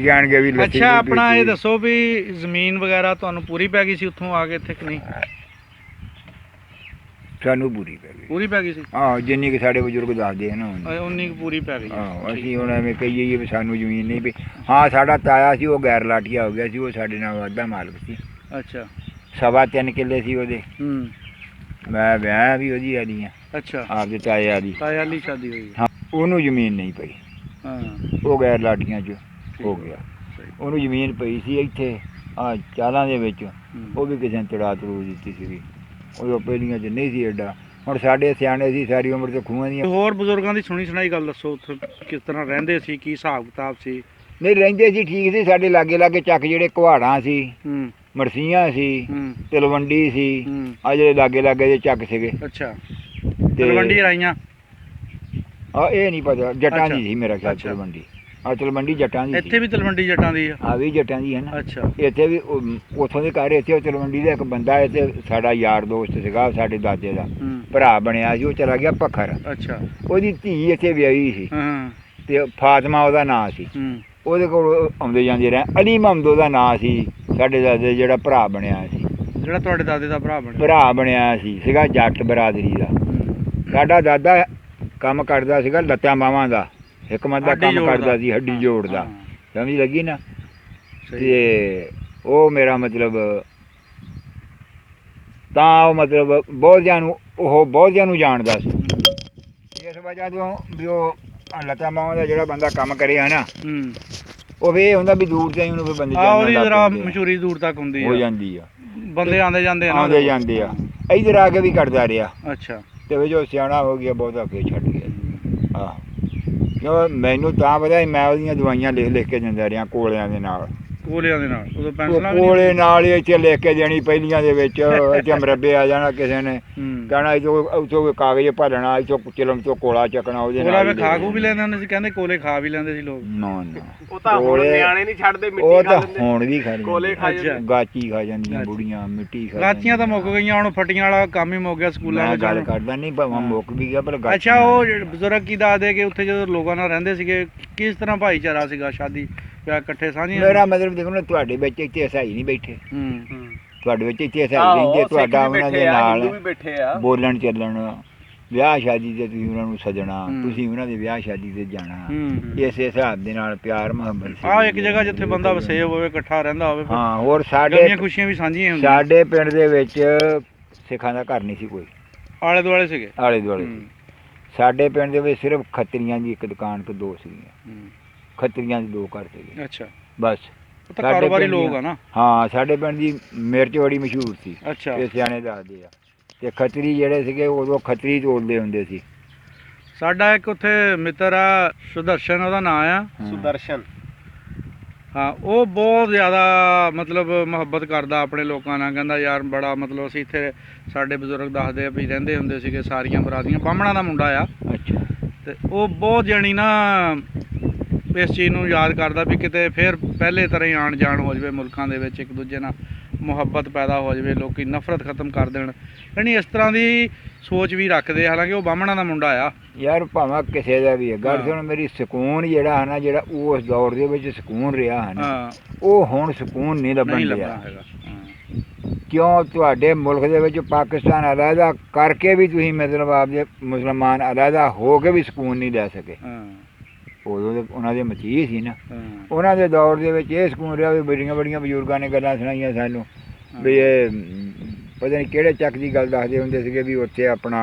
B: ਜਾਣਗੇ ਵੀ ਲੱਸੀ
A: ਅੱਛਾ
B: ਵੀ
A: ਆਪਣਾ ਇਹ
B: ਪੀਤੀ।
A: ਦੱਸੋ ਵੀ ਜ਼ਮੀਨ ਵਗੈਰਾ ਤੁਹਾਨੂੰ ਪੂਰੀ ਪੈ ਗਈ ਸੀ ਉੱਥੋਂ ਆ ਕੇ ਇੱਥੇ ਕਿ ਨਹੀਂ?
B: ਸਾਨੂੰ ਪੂਰੀ ਪੈ ਗਈ।
A: ਪੂਰੀ ਪੈ ਗਈ ਸੀ?
B: ਆਹੋ ਜਿੰਨੀ ਕਿ ਸਾਡੇ ਬਜ਼ੁਰਗ ਦੱਸਦੇ ਆ ਨਾ ਉਨੀ।
A: ਉਨੀ ਕੁ ਪੂਰੀ ਪੈ ਗਈ।
B: ਆਹੋ ਅਸੀਂ ਹੁਣ ਐਵੇਂ ਕਹੀਏ ਵੀ ਸਾਨੂੰ ਜ਼ਮੀਨ ਨਹੀਂ ਪਈ। ਹਾਂ ਸਾਡਾ ਤਾਇਆ ਸੀ, ਉਹ ਗੈਰ ਲਾਠੀਆ ਹੋ ਗਿਆ ਸੀ, ਉਹ ਸਾਡੇ ਨਾਲ ਵਾਧਾ ਮਾਲਕ ਸੀ।
A: ਅੱਛਾ
B: 3.25 ਕਿੱਲੇ ਸੀ ਉਹਦੇ।
A: ਹੂੰ
B: ਮੈਂ ਵਿਆਹ ਵੀ ਉਹਦੀ ਆਦੀ ਆ,
A: ਅੱਛਾ
B: ਆਪਦੇ ਤਾਏ ਆਦੀ।
A: ਤਾਏ ਵਾਲੀ ਸ਼ਾਦੀ ਹੋਈ?
B: ਹਾਂ ਉਹਨੂੰ ਜ਼ਮੀਨ ਨਹੀਂ ਪਈ,
A: ਹਾਂ
B: ਉਹ ਗੈਰ ਲਾਠੀਆਂ 'ਚ ਹੋ ਗਿਆ।
A: ਸਹੀ।
B: ਉਹਨੂੰ ਜ਼ਮੀਨ ਪਈ ਸੀ ਇੱਥੇ ਆ ਚਾਲਾਂ ਦੇ ਵਿੱਚ,
A: ਹੂੰ।
B: ਉਹ ਵੀ ਕਿਸੇ ਨੇ ਤੜਾ ਤਰੂ ਦਿੱਤੀ ਸੀਗੀ। ਉਹ ਪਹਿਲੀਆਂ 'ਚ ਨਹੀਂ ਸੀ ਐਡਾ। ਹੁਣ ਸਾਡੇ ਸਿਆਣੇ ਸੀ, ਸਾਰੀ ਉਮਰ ਤੇ ਖੂਹਾਂ ਦੀਆਂ।
A: ਹੋਰ ਬਜ਼ੁਰਗਾਂ ਦੀ ਸੁਣੀ ਸੁਣਾਈ ਗੱਲ ਦੱਸੋ, ਉੱਥੇ ਕਿਸ ਤਰ੍ਹਾਂ ਰਹਿੰਦੇ ਸੀ, ਕੀ ਹਿਸਾਬ ਕਿਤਾਬ ਸੀ?
B: ਨਹੀਂ ਰਹਿੰਦੇ ਸੀ ਠੀਕ ਸੀ। ਸਾਡੇ ਲਾਗੇ ਚੱਕ ਜਿਹੜੇ ਕੁਹਾੜਾਂ ਸੀ,
A: ਹੂੰ
B: ਮਰਸੀਆਂ ਸੀ,
A: ਹੂੰ
B: ਤਲਵੰਡੀ ਸੀ,
A: ਹੂੰ
B: ਆ ਜਿਹੜੇ ਲਾਗੇ ਦੇ ਚੱਕ ਸੀਗੇ।
A: ਅੱਛਾ ਤਲਵੰਡੀ ਰਾਈਆਂ?
B: ਆ ਇਹ ਨਹੀਂ ਪਤਾ, ਜੱਟਾਂ
A: ਅੱਛਾ।
B: ਦੀ ਸੀ ਮੇਰਾ ਖਿਆਲ
A: ਅੱਛਾ।
B: ਤਲਵੰਡੀ। ਆ ਤਲਵੰਡੀ ਜੱਟਾਂ ਦੀ
A: ਇੱਥੇ ਵੀ ਤਲਵੰਡੀ ਜੱਟਾਂ ਦੀ ਆ?
B: ਆ ਵੀ ਜੱਟਾਂ ਦੀ ਹੈ ਨਾ।
A: ਅੱਛਾ
B: ਇੱਥੇ ਵੀ ਉੱਥੋਂ ਦੇ ਘਰ, ਇੱਥੇ ਉਹ ਤਲਵੰਡੀ ਦਾ ਇੱਕ ਬੰਦਾ ਇੱਥੇ ਸਾਡਾ ਯਾਰ ਦੋਸਤ ਸੀਗਾ, ਸਾਡੇ ਦਾਦੇ ਦਾ
A: ਹੂੰ
B: ਭਰਾ ਬਣਿਆ ਸੀ। ਉਹ ਚਲਾ ਗਿਆ ਭਖਰ,
A: ਅੱਛਾ
B: ਉਹਦੀ ਧੀ ਇੱਥੇ ਵਿਆਹੀ ਸੀ
A: ਹਾਂ
B: ਤੇ ਫਾਤਮਾ ਉਹਦਾ ਨਾਂ ਸੀ।
A: ਹੂੰ
B: ਉਹਦੇ ਕੋਲ ਆਉਂਦੇ ਜਾਂਦੇ ਰਹੇ। ਅਲੀ ਮੁਹੰਮਦ ਉਹਦਾ ਨਾਂ ਸੀ, ਸਾਡੇ ਦਾਦੇ ਜਿਹੜਾ ਭਰਾ ਬਣਿਆ ਸੀ।
A: ਜਿਹੜਾ ਤੁਹਾਡੇ ਦਾਦੇ ਦਾ ਭਰਾ ਬਣਿਆ?
B: ਭਰਾ ਬਣਿਆ ਸੀ, ਸੀਗਾ ਜੱਟ ਬਰਾਦਰੀ ਦਾ।
A: ਹੂੰ।
B: ਸਾਡਾ ਦਾਦਾ ਕੰਮ ਕਰਦਾ ਸੀਗਾ ਲੱਤਾਂ ਬਾਹਾਂ ਦਾ, ਹਕਮਤ ਦਾ
A: ਹੱਡੀ
B: ਕੰਮ
A: ਜੋੜ
B: ਕਰਦਾ
A: ਦਾ।
B: ਸੀ, ਹੱਡੀ ਜੋੜ ਦਾ।
A: ਹਾਂ,
B: ਸਮਝ ਲੱਗੀ ਨਾ?
A: ਸਹੀ।
B: ਤੇ ਉਹ ਮੇਰਾ ਮਤਲਬ ਤਾਂ ਉਹ ਮਤਲਬ ਬਹੁਤਿਆਂ ਨੂੰ ਜਾਣਦਾ ਸੀ। ਇਸ ਵਜ੍ਹਾ ਤੋਂ ਵੀ ਉਹ ਲੱਤਾਂ ਬਾਹਾਂ ਦਾ ਜਿਹੜਾ ਬੰਦਾ ਕੰਮ ਕਰਿਆ ਨਾ,
A: ਹੂੰ
B: ਉਹ ਵੀ ਇਹ ਹੁੰਦਾ ਵੀ ਦੂਰ ਤੇ ਉਹਨੂੰ ਫਿਰ ਬੰਦੇ
A: ਆ ਉਹਦੀ
B: ਜਾਣਨ ਲੱਗ
A: ਜਰਾ
B: ਪੈਂਦੇ ਆ।
A: ਮਸ਼ਹੂਰੀ ਦੂਰ ਤੱਕ ਹੁੰਦੀ
B: ਹੋ
A: ਆ,
B: ਜਾਂਦੀ ਆ,
A: ਬੰਦੇ ਆਉਂਦੇ ਜਾਂਦੇ ਆ ਨਾ
B: ਆਉਂਦੇ ਜਾਂਦੇ ਆ। ਇੱਧਰ ਆ ਕੇ ਵੀ ਕਰਦਾ ਰਿਹਾ
A: ਅੱਛਾ
B: ਤੇ ਵੀ ਜੋ ਸਿਆਣਾ ਹੋ ਗਿਆ ਬਹੁਤਾ ਫੇਰ ਛੱਡ ਗਿਆ। ਆਹ ਕਿਉਂ ਮੈਨੂੰ ਤਾਂ ਪਤਾ ਸੀ, ਮੈਂ ਉਹਦੀਆਂ ਦਵਾਈਆਂ ਲਿਖ ਕੇ ਦਿੰਦਾ ਰਿਹਾ ਕੋਲਿਆਂ ਦੇ ਨਾਲ।
A: ਕੋਲਿਆਂ ਦੇ ਨਾਲ? ਉਦੋਂ
B: ਉਹ
A: ਪੈਨਸਲਾਂ ਵੀ ਨਹੀਂ?
B: ਕੋਲੇ ਨਾਲ ਹੀ ਇੱਥੇ ਲਿਖ ਕੇ ਦੇਣੀ ਪਹਿਲੀਆਂ ਦੇ ਵਿੱਚ। ਇੱਥੇ ਮਰੱਬੇ ਆ ਜਾਣਾ ਕਿਸੇ ਨੇ,
A: ਹੂੰ
B: ਕਹਿਣਾ ਇੱਥੋਂ ਕਾਗਜ਼ ਭਰਨਾ, ਇੱਥੋਂ ਚਿਲਮ ਤੋਂ ਕੋਲਾ ਚੱਕਣਾ, ਉਹਦੇ
A: ਕੋਲਾ
B: ਨਾਲ
A: ਵੀ
B: ਹੀ
A: ਖਾ
B: ਦੇ
A: ਖੂ ਵੀ ਲੈਂਦੇ ਹੁੰਦੇ ਸੀ, ਕਹਿੰਦੇ ਕੋਲੇ ਖਾ ਵੀ ਲੈਂਦੇ ਸੀ ਲੋਕ।
B: ਨਾ
C: ਉਹ ਤਾਂ ਹੁਣ
B: ਕੋਲੇ-
C: ਨਿਆਣੇ ਨਹੀਂ ਛੱਡਦੇ,
B: ਉਹ
C: ਮਿੱਟੀ ਖਾ
B: ਤਾਂ
C: ਲੈਂਦੇ।
B: ਹੁਣ ਵੀ ਖਾ
C: ਕੋਲੇ ਖਾ
A: ਅੱਛਾ।
C: ਜਾਂਦੇ।
B: ਗਾਚੀ ਖਾ ਜਾਂਦੀਆਂ
A: ਗਾਚੀ।
B: ਬੁੜੀਆਂ, ਮਿੱਟੀ ਖਾ
A: ਗਾਚੀਆਂ ਤਾਂ ਮੁੱਕ
B: ਜਾਂਦੀਆਂ।
A: ਗਈਆਂ, ਹੁਣ ਫੱਟੀਆਂ ਵਾਲਾ ਕੰਮ ਹੀ ਮੁੱਕ ਗਿਆ ਸਕੂਲਾਂ
B: ਮੈਂ
A: ਵਿੱਚ
B: ਗੱਲ
A: ਹੁਣ।
B: ਕਰਦਾ ਨਹੀਂ, ਭਾਵੇਂ
A: ਹਾਂ।
B: ਮੁੱਕ ਵੀ ਗਿਆ ਪਰ
A: ਅੱਛਾ
B: ਗਾਚੀਆਂ-
A: ਉਹ ਜਿਹੜੇ ਬਜ਼ੁਰਗ ਕੀ ਦੱਸਦੇ ਕਿ ਉੱਥੇ ਜਦੋਂ ਲੋਕਾਂ ਨਾਲ ਰਹਿੰਦੇ ਸੀਗੇ, ਕਿਸ ਤਰ੍ਹਾਂ ਭਾਈਚਾਰਾ ਸੀਗਾ, ਸ਼ਾਦੀ ਵਿਆਹ ਇਕੱਠੇ ਸਾਂਝੀਆਂ?
B: ਮੇਰਾ ਮਤਲਬ ਦੇਖੋ ਨਾ, ਤੁਹਾਡੇ ਵਿੱਚ ਇੱਥੇ ਈਸਾਈ ਨਹੀਂ ਬੈਠੇ,
A: ਹੂੰ
B: ਤੁਹਾਡੇ ਵਿੱਚ ਇੱਥੇ ਈਸਾਈ
C: ਆਹੋ,
B: ਰਹਿੰਦੇ,
C: ਸਿੱਖ
B: ਤੁਹਾਡਾ
C: ਵੀ
B: ਉਹਨਾਂ ਦੇ
C: ਬੈਠੇ ਆ,
B: ਨਾਲ
C: ਹਿੰਦੂ ਵੀ ਬੈਠੇ ਆ।
B: ਬੋਲਣ ਚੱਲਣ, ਵਿਆਹ ਸ਼ਾਦੀ ਤੇ ਤੁਸੀਂ ਉਹਨਾਂ ਨੂੰ ਸੱਜਣਾ,
A: ਹੂੰ।
B: ਤੁਸੀਂ ਉਹਨਾਂ ਦੇ ਵਿਆਹ ਸ਼ਾਦੀ ਤੇ ਜਾਣਾ,
A: ਹੂੰ
B: ਇਸੇ ਹਿਸਾਬ ਦੇ ਨਾਲ ਪਿਆਰ ਮੁਹੱਬਤ ਸੀ।
A: ਆ ਇੱਕ ਜਗ੍ਹਾ ਜਿੱਥੇ ਬੰਦਾ ਵਸੇ ਹੋਵੇ, ਇਕੱਠਾ ਰਹਿੰਦਾ ਹੋਵੇ, ਫਿਰ
B: ਹਾਂ। ਹੋਰ ਸਾਡੇ
A: ਗਮੀਆਂ ਖੁਸ਼ੀਆਂ ਵੀ ਸਾਂਝੀਆਂ ਹੁੰਦੀਆਂ।
B: ਸਾਡੇ ਪਿੰਡ ਦੇ ਵਿੱਚ ਸਿੱਖਾਂ ਦਾ ਘਰ ਨਹੀਂ ਸੀ ਕੋਈ,
A: ਆਲੇ ਦੁਆਲੇ ਸੀਗੇ?
B: ਆਲੇ ਦੁਆਲੇ।
A: ਹੂੰ,
B: ਸਾਡੇ ਪਿੰਡ ਦੇ ਵਿੱਚ ਸਿਰਫ ਖੱਤਰੀਆਂ ਦੀ ਇੱਕ ਦੁਕਾਨ ਤੇ ਦੋ ਸੀਗੀਆਂ,
A: ਹੂੰ।
B: ਖੱਤਰੀਆਂ ਦੇ ਦੋ ਘਰ ਸੀਗੇ
A: ਅੱਛਾ
B: ਬਸ।
A: ਉਹ ਤਾਂ
B: ਸਾਡੇ
A: ਕਾਰੋਬਾਰੀ
B: ਪਿੰਡ
A: ਲੋਕ
B: ਦੀਆਂ-
A: ਆ ਨਾ?
B: ਹਾਂ ਸਾਡੇ ਪਿੰਡ ਦੀ ਮਿਰਚ ਬੜੀ ਮਸ਼ਹੂਰ ਸੀ,
A: ਅੱਛਾ
B: ਇਹ ਸਿਆਣੇ ਦੱਸਦੇ ਆ। ਤੇ ਖੱਤਰੀ ਜਿਹੜੇ ਸੀਗੇ ਉਦੋਂ ਖੱਤਰੀ ਤੋਲਦੇ ਹੁੰਦੇ ਸੀ।
A: ਸਾਡਾ ਇੱਕ ਉੱਥੇ ਮਿੱਤਰ ਆ ਸੁਦਰਸ਼ਨ, ਉਹਦਾ ਨਾਂ ਆ।
C: ਸੁਦਰਸ਼ਨ।
A: ਹਾਂ ਉਹ ਬਹੁਤ ਜ਼ਿਆਦਾ ਮਤਲਬ ਮੁਹੱਬਤ ਕਰਦਾ ਆਪਣੇ ਲੋਕਾਂ ਨਾਲ, ਕਹਿੰਦਾ ਯਾਰ ਬੜਾ ਮਤਲਬ ਅਸੀਂ ਇੱਥੇ, ਸਾਡੇ ਬਜ਼ੁਰਗ ਦੱਸਦੇ ਆ ਵੀ ਰਹਿੰਦੇ ਹੁੰਦੇ ਸੀਗੇ ਸਾਰੀਆਂ ਬਰਾਦਰੀਆਂ, ਬਾਹਮਣਾਂ ਦਾ ਮੁੰਡਾ ਆ।
B: ਅੱਛਾ।
A: ਤੇ ਉਹ ਬਹੁਤ ਜਾਣੀ ਨਾ ਇਸ ਚੀਜ਼ ਨੂੰ ਯਾਦ ਕਰਦਾ ਵੀ ਕਿਤੇ ਫਿਰ ਪਹਿਲੇ ਤਰ੍ਹਾਂ ਹੀ ਆਣ ਜਾਣ ਹੋ ਜਾਵੇ ਮੁਲਕਾਂ ਦੇ ਵਿੱਚ, ਇੱਕ ਦੂਜੇ ਨਾਲ ਮੁਹੱਬਤ ਪੈਦਾ ਹੋ ਜਾਵੇ, ਲੋਕੀ ਨਫ਼ਰਤ ਖਤਮ ਕਰ ਦੇਣ, ਯਾਨੀ ਇਸ ਤਰ੍ਹਾਂ ਦੀ ਸੋਚ ਵੀ ਰੱਖਦੇ, ਹਾਲਾਂਕਿ ਉਹ ਬਾਹਮਣਾ ਦਾ ਮੁੰਡਾ ਆ।
B: ਯਾਰ ਭਾਵੇਂ ਕਿਸੇ ਦਾ ਵੀ ਹੈ ਗੱਲ
A: ਹਾਂ।
B: ਸੁਣ ਮੇਰੀ, ਸਕੂਨ ਜਿਹੜਾ ਹੈ ਨਾ, ਜਿਹੜਾ ਉਸ ਦੌਰ ਦੇ ਵਿੱਚ ਸਕੂਨ ਰਿਹਾ ਹੈ ਨਾ,
A: ਹਾਂ,
B: ਉਹ ਹੁਣ ਸਕੂਨ ਨਹੀਂ ਲੱਭਣ
A: ਨਹੀਂ
B: ਡਿਆ।
A: ਲੱਭਣਾ ਹੈਗਾ। ਹਾਂ,
B: ਕਿਉਂ ਤੁਹਾਡੇ ਮੁਲਕ ਦੇ ਵਿੱਚ ਪਾਕਿਸਤਾਨ ਅਲੱਗਾ ਕਰਕੇ ਵੀ ਤੁਸੀਂ ਮਤਲਬ ਆਪਦੇ ਮੁਸਲਮਾਨ ਅਲੱਗਾ ਹੋ ਕੇ ਵੀ ਸਕੂਨ ਨਹੀਂ ਲੈ ਸਕੇ।
A: ਹਾਂ,
B: ਉਦੋਂ ਦੇ ਉਹਨਾਂ ਦੇ ਮਸੀਹ ਸੀ ਨਾ,
A: ਹਾਂ,
B: ਉਹਨਾਂ ਦੇ ਦੌਰ ਦੇ ਵਿੱਚ ਇਹ ਸਕੂਨ ਰਿਹਾ ਵੀ ਬੜੀਆਂ ਬੜੀਆਂ ਬਜ਼ੁਰਗਾਂ ਨੇ ਗੱਲਾਂ ਸੁਣਾਈਆਂ ਸਾਨੂੰ ਵੀ ਇਹ ਪਤਾ ਨਹੀਂ ਕਿਹੜੇ ਚੱਕ ਦੀ ਗੱਲ ਦੱਸਦੇ ਹੁੰਦੇ ਸੀਗੇ ਵੀ ਉੱਥੇ ਆਪਣਾ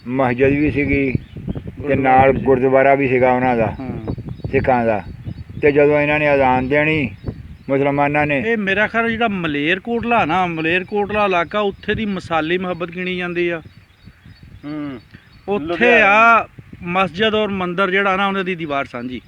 B: ਮਸਜਿਦ ਵੀ ਸੀਗੀ ਤੇ ਨਾਲ ਗੁਰਦੁਆਰਾ ਵੀ ਸੀਗਾ ਉਹਨਾਂ ਦਾ,
A: ਹਾਂ।
B: ਸਿੱਖਾਂ ਦਾ। ਤੇ ਜਦੋਂ ਇਹਨਾਂ ਨੇ ਅਜ਼ਾਨ ਦੇਣੀ ਮੁਸਲਮਾਨਾਂ ਨੇ,
A: ਇਹ ਮੇਰਾ ਖਿਆਲ ਜਿਹੜਾ ਮਲੇਰਕੋਟਲਾ ਨਾ, ਮਲੇਰਕੋਟਲਾ ਇਲਾਕਾ, ਉੱਥੇ ਦੀ ਮਸਾਲੀ ਮੁਹੱਬਤ ਗਿਣੀ ਜਾਂਦੀ ਆ। ਉੱਥੇ ਆ ਮਸਜਿਦ ਔਰ ਮੰਦਰ ਜਿਹੜਾ ਨਾ, ਉਹਨਾਂ ਦੀ ਦੀਵਾਰ ਸਾਂਝੀ।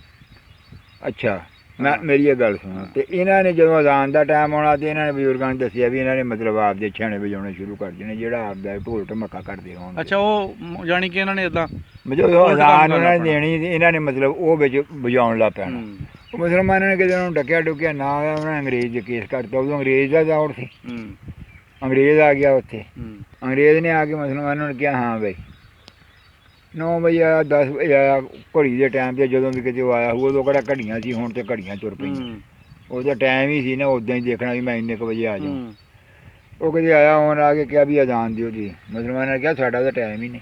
B: ਅੱਛਾ ਮੈਂ ਮੇਰੀ ਇਹ ਗੱਲ ਸੁਣੋ, ਤੇ ਇਹਨਾਂ ਨੇ ਜਦੋਂ ਅਜ਼ਾਨ ਦਾ ਟਾਈਮ ਆਉਣਾ ਤੇ ਇਹਨਾਂ ਨੇ ਬਜ਼ੁਰਗਾਂ ਨੇ ਦੱਸਿਆ ਵੀ ਇਹਨਾਂ ਨੇ ਮਤਲਬ ਆਪਦੇ ਛਾਣੇ ਵਜਾਉਣੇ ਸ਼ੁਰੂ ਕਰ ਦੇਣੇ, ਜਿਹੜਾ ਆਪਦਾ ਢੋਲ ਢਮੱਕਾ ਕਰਦੇ ਹੋਣ।
A: ਅੱਛਾ, ਉਹ ਜਾਣੀ ਕਿ ਇਹਨਾਂ ਨੇ ਇਦਾਂ
B: ਜਦੋਂ ਅਜ਼ਾਨ ਉਹਨਾਂ ਨੇ ਦੇਣੀ ਤੇ ਇਹਨਾਂ ਨੇ ਮਤਲਬ ਉਹ ਵਿੱਚ ਵਜਾਉਣ ਲੱਗ ਪੈਣਾ। ਉਹ ਮੁਸਲਮਾਨਾਂ ਨੇ ਕਿਤੇ ਉਹਨੂੰ ਡੱਕਿਆ ਡੁੱਕਿਆ ਨਾ ਹੋਇਆ, ਉਹਨਾਂ ਨੇ ਅੰਗਰੇਜ਼ ਦੇ ਕੇਸ ਕਰਤਾ। ਉਦੋਂ ਅੰਗਰੇਜ਼ ਦਾ ਦੌਰ ਸੀ, ਅੰਗਰੇਜ਼ ਆ ਗਿਆ ਉੱਥੇ। ਅੰਗਰੇਜ਼ ਨੇ ਆ ਕੇ ਮੁਸਲਮਾਨਾਂ ਨੂੰ ਕਿਹਾ ਹਾਂ ਬਈ 9 ਵਜੇ ਆਇਆ, 10 ਵਜੇ ਆਇਆ, ਘੜੀ ਦੇ ਟਾਈਮ 'ਤੇ ਜਦੋਂ ਵੀ ਕਿਤੇ ਉਹ ਆਇਆ ਉਦੋਂ ਕਿਹੜਾ ਘੜੀਆਂ ਸੀ, ਹੁਣ ਤੇ ਘੜੀਆਂ ਤੁਰ ਪਈਆਂ। ਉਹਦਾ ਟਾਈਮ ਹੀ ਸੀ ਨਾ, ਉੱਦਾਂ ਹੀ ਦੇਖਣਾ ਵੀ ਮੈਂ ਇੰਨੇ ਕੁ ਵਜੇ ਆ ਜਾਊਂ। ਉਹ ਕਿਤੇ ਆਇਆ, ਹੁਣ ਆ ਕੇ ਕਿਹਾ ਵੀ ਅਜ਼ਾਨ ਦਿਓ ਜੀ। ਮੁਸਲਮਾਨਾਂ ਨੇ ਕਿਹਾ ਸਾਡਾ ਤਾਂ ਟਾਈਮ ਹੀ ਨਹੀਂ।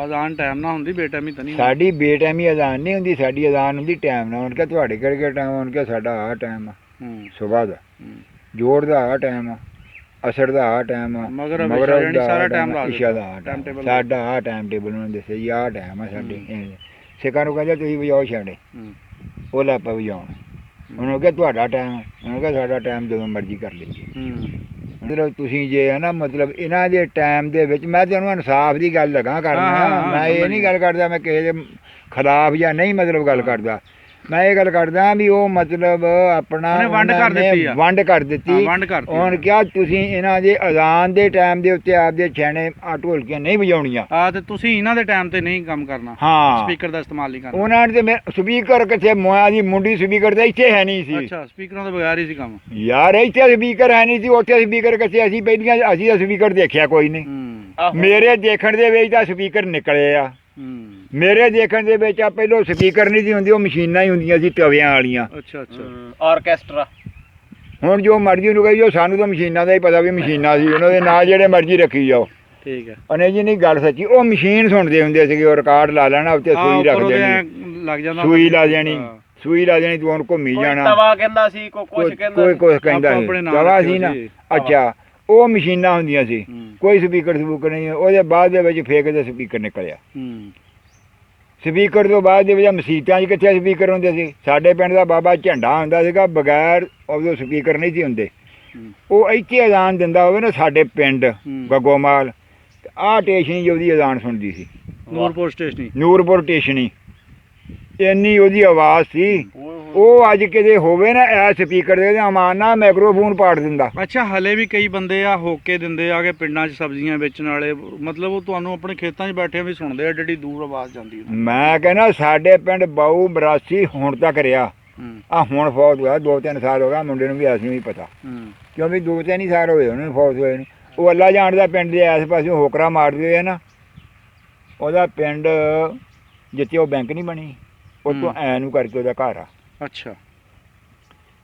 A: ਅਜ਼ਾਨ ਟਾਈਮ ਨਾ ਹੁੰਦੀ, ਬੇਟਾਈਮੀ ਤਾਂ ਨਹੀਂ
B: ਸਾਡੀ ਬੇਟਾਈਮੀ ਅਜ਼ਾਨ ਨਹੀਂ ਹੁੰਦੀ, ਸਾਡੀ ਅਜ਼ਾਨ ਹੁੰਦੀ ਟਾਈਮ ਨਾਲ। ਹੁਣ ਕਿਹਾ ਤੁਹਾਡੇ ਕਿਹੜੇ ਟਾਈਮ? ਹੁਣ ਕਿਹਾ ਸਾਡਾ ਆਹ ਟਾਈਮ ਆ ਸੁਬਾਹ ਦਾ, ਜੋੜ ਦਾ ਆਹ ਟਾਈਮ ਆ, ਅਸਰ ਦਾ ਆਹ ਟਾਈਮ ਆ,
A: ਮਗਰਬ
B: ਦਾ
A: ਸਾਰਾ ਟਾਈਮ ਲਾ
B: ਇਸ਼ਾ ਦਾ ਆਹ ਟਾਈਮ, ਸਾਡਾ ਆਹ ਟਾਈਮ ਟੇਬਲ ਉਹਨਾਂ ਨੇ ਦੱਸਿਆ ਜੀ, ਆਹ ਟਾਈਮ ਆ ਸਾਡੇ। ਸਿੱਖਾਂ ਨੂੰ ਕਹਿੰਦੇ ਤੁਸੀਂ ਵਜਾਓ ਛਾੜੇ, ਉਹ ਲੱਪਾ ਵਜਾਉਣ। ਉਹਨੂੰ ਕਿਹਾ ਤੁਹਾਡਾ ਟਾਈਮ, ਉਹਨੂੰ ਕਿਹਾ ਸਾਡਾ ਟਾਈਮ ਜਦੋਂ ਮਰਜ਼ੀ ਕਰ ਲਈਏ। ਮਤਲਬ ਤੁਸੀਂ ਜੇ ਹੈ ਨਾ, ਮਤਲਬ ਇਹਨਾਂ ਦੇ ਟਾਈਮ ਦੇ ਵਿੱਚ ਮੈਂ ਤੁਹਾਨੂੰ ਇਨਸਾਫ ਦੀ ਗੱਲ ਲੱਗਾ ਕਰਨਾ। ਮੈਂ ਇਹ ਨਹੀਂ ਗੱਲ ਕਰਦਾ ਮੈਂ ਕਿਸੇ ਦੇ ਖਿਲਾਫ ਜਾਂ ਨਹੀਂ ਮਤਲਬ ਗੱਲ ਕਰਦਾ, ਮੈਂ ਇਹ ਗੱਲ ਕਰਦਾ ਵੀ ਉਹ ਮਤਲਬ ਆਪਣਾ
A: ਵੰਡ ਕਰ ਦਿੱਤੀ ਆ,
B: ਵੰਡ ਕਰ ਦਿੱਤੀ।
A: ਵੰਡ ਕਰਤੀ।
B: ਹੁਣ ਕਿਹਾ ਤੁਸੀਂ ਇਹਨਾਂ ਦੇ ਅਜ਼ਾਨ ਦੇ ਟਾਈਮ ਦੇ ਉੱਤੇ ਆਪਦੇ ਛੈਣੇ ਆ ਢੋਲਕੀਆਂ ਨਹੀਂ ਵਜਾਉਣੀਆਂ।
A: ਆ ਤੇ ਤੁਸੀਂ ਇਹਨਾਂ ਦੇ ਟਾਈਮ ਤੇ ਨਹੀਂ ਕੰਮ ਕਰਨਾ,
B: ਹਾਂ
A: ਸਪੀਕਰ ਦਾ ਇਸਤੇਮਾਲ ਨਹੀਂ ਕਰਨਾ।
B: ਉਹਨਾਂ ਨੇ ਤੇ ਮੈਂ ਸਪੀਕਰ ਕਿੱਥੇ ਮੋਇਆ ਦੀ ਮੁੰਡੀ ਸਪੀਕਰ ਤਾਂ ਇੱਥੇ ਹੈ ਨਹੀਂ ਸੀ।
A: ਅੱਛਾ, ਸਪੀਕਰਾਂ ਤੋਂ ਬਗੈਰ ਹੀ ਸੀ ਕੰਮ।
B: ਯਾਰ ਇੱਥੇ ਸਪੀਕਰ ਹੈ ਨਹੀਂ ਸੀ, ਉੱਥੇ ਸਪੀਕਰ ਕਿੱਥੇ? ਅਸੀਂ ਪਹਿਲੀਆਂ ਅਸੀਂ ਤਾਂ ਸਪੀਕਰ ਦੇਖਿਆ ਕੋਈ ਨਹੀਂ। ਮੇਰੇ ਦੇਖਣ ਦੇ ਵਿੱਚ ਤਾਂ ਸਪੀਕਰ ਨਿਕਲੇ ਆ। ਮੇਰੇ ਦੇਖਣ ਦੇ ਵਿੱਚ ਆ ਪਹਿਲੋਂ ਸਪੀਕਰ ਨਹੀਂ ਸੀ ਹੁੰਦੀ, ਉਹ ਮਸ਼ੀਨਾਂ ਹੀ ਹੁੰਦੀਆਂ ਸੀ ਤਵਿਆਂ ਵਾਲੀਆਂ।
A: ਅੱਛਾ ਅੱਛਾ,
C: ਆਰਕੈਸਟਰਾ।
B: ਹੁਣ ਜੋ ਮਰਜ਼ੀ ਨੂੰ ਕਹੀ ਜਾਓ, ਸਾਨੂੰ ਤਾਂ ਮਸ਼ੀਨਾਂ ਦਾ ਹੀ ਪਤਾ ਵੀ ਮਸ਼ੀਨਾਂ ਸੀ, ਉਹਨਾਂ ਦੇ ਨਾਲ ਜਿਹੜੇ ਮਰਜ਼ੀ ਰੱਖੀ ਜਾਓ।
A: ਠੀਕ ਹੈ।
B: ਉਹਨੇ ਜੀ ਨਹੀਂ ਗੱਲ ਸੱਚੀ, ਉਹ ਮਸ਼ੀਨ ਸੁਣਦੇ ਹੁੰਦੇ ਸੀਗੇ, ਉਹ ਰਿਕਾਰਡ ਲਾ ਲੈਣਾ ਉੱਤੇ, ਸੂਈ ਰੱਖ ਦੇਣੀ,
A: ਲੱਗ ਜਾਂਦਾ,
B: ਸੂਈ ਲਾ ਦੇਣੀ, ਸੂਈ ਲਾ ਦੇਣੀ, ਤੂੰ ਉਹਨੂੰ ਘੁੰਮੀ ਜਾਣਾ।
C: ਤਵਾ ਕਹਿੰਦਾ ਸੀ, ਕੁਛ ਕਹਿੰਦਾ
B: ਕੋਈ ਕੁਛ ਕਹਿੰਦਾ ਸੀ, ਤਵਾ ਸੀ ਨਾ। ਅੱਛਾ, ਉਹ ਮਸ਼ੀਨਾਂ ਹੁੰਦੀਆਂ ਸੀ, ਕੋਈ ਸਪੀਕਰ ਸਪੂਕਰ ਨਹੀਂ। ਉਹਦੇ ਬਾਅਦ ਦੇ ਵਿੱਚ ਫੇਕ ਦੇ ਸਪੀਕਰ ਨਿਕਲਿਆ। ਸਪੀਕਰ ਤੋਂ ਬਾਅਦ ਦੇ ਵਿੱਚ ਮਸੀਤਾਂ 'ਚ ਕਿੱਥੇ ਸਪੀਕਰ ਹੁੰਦੇ ਸੀ? ਸਾਡੇ ਪਿੰਡ ਦਾ ਬਾਬਾ ਝੰਡਾ ਹੁੰਦਾ ਸੀਗਾ, ਬਗੈਰ ਉਦੋਂ ਸਪੀਕਰ ਨਹੀਂ ਸੀ ਹੁੰਦੇ। ਉਹ ਇੱਥੇ ਅਜ਼ਾਨ ਦਿੰਦਾ ਹੋਵੇ ਨਾ ਸਾਡੇ ਪਿੰਡ ਗੱਗੋਮਾਲ, ਆਹ ਟੇਸ਼ਨੀ ਉਹਦੀ ਅਜ਼ਾਨ ਸੁਣਦੀ ਸੀ,
A: ਨੂਰਪੁਰ ਸਟੇਸ਼ਨੀ,
B: ਨੂਰਪੁਰ ਟੇਸ਼ਨੀ। ਇੰਨੀ ਉਹਦੀ ਆਵਾਜ਼ ਸੀ। ਉਹ ਅੱਜ ਕਿਤੇ ਹੋਵੇ ਨਾ ਐ ਸਪੀਕਰ ਦੇ ਅਮਾਨ ਨਾਲ ਮਾਈਕਰੋਫੋਨ ਪਾੜ ਦਿੰਦਾ।
A: ਅੱਛਾ, ਹਲੇ ਵੀ ਕਈ ਬੰਦੇ ਆ ਹੋਕੇ ਦਿੰਦੇ ਆ ਕਿ ਪਿੰਡਾਂ 'ਚ ਸਬਜ਼ੀਆਂ ਵੇਚਣ ਵਾਲੇ, ਮਤਲਬ ਉਹ ਤੁਹਾਨੂੰ ਆਪਣੇ ਖੇਤਾਂ 'ਚ ਬੈਠੇ ਵੀ ਸੁਣਦੇ ਆ, ਏਡੀ ਦੂਰ ਆਵਾਜ਼ ਜਾਂਦੀ ਹੈ।
B: ਮੈਂ ਕਹਿੰਦਾ ਸਾਡੇ ਪਿੰਡ ਬਾਊ 82 ਹੁਣ ਤੱਕ ਰਿਹਾ ਆ, ਹੁਣ ਫੌਤ ਹੋਇਆ 2-3 ਸਾਲ ਹੋ ਗਿਆ, ਮੁੰਡੇ ਨੂੰ ਵੀ ਅਸੀਂ ਵੀ ਪਤਾ, ਕਿਉਂ ਵੀ 2-3 ਹੀ ਸਾਲ ਹੋਏ ਉਹਨਾਂ ਨੂੰ ਫੌਤ ਹੋਏ ਨੇ। ਉਹ ਅੱਲਾ ਜਾਣਦਾ ਪਿੰਡ ਦੇ ਇਸ ਪਾਸੇ ਹੋਕਰਾ ਮਾਰਦੇ ਹੋਏ ਨਾ, ਉਹਦਾ ਪਿੰਡ ਜਿੱਥੇ ਉਹ ਬੈਂਕ ਨਹੀਂ ਬਣੀ ਉੱਥੋਂ ਐ ਨੂੰ ਕਰਕੇ ਉਹਦਾ ਘਰ ਆ।
A: ਅੱਛਾ,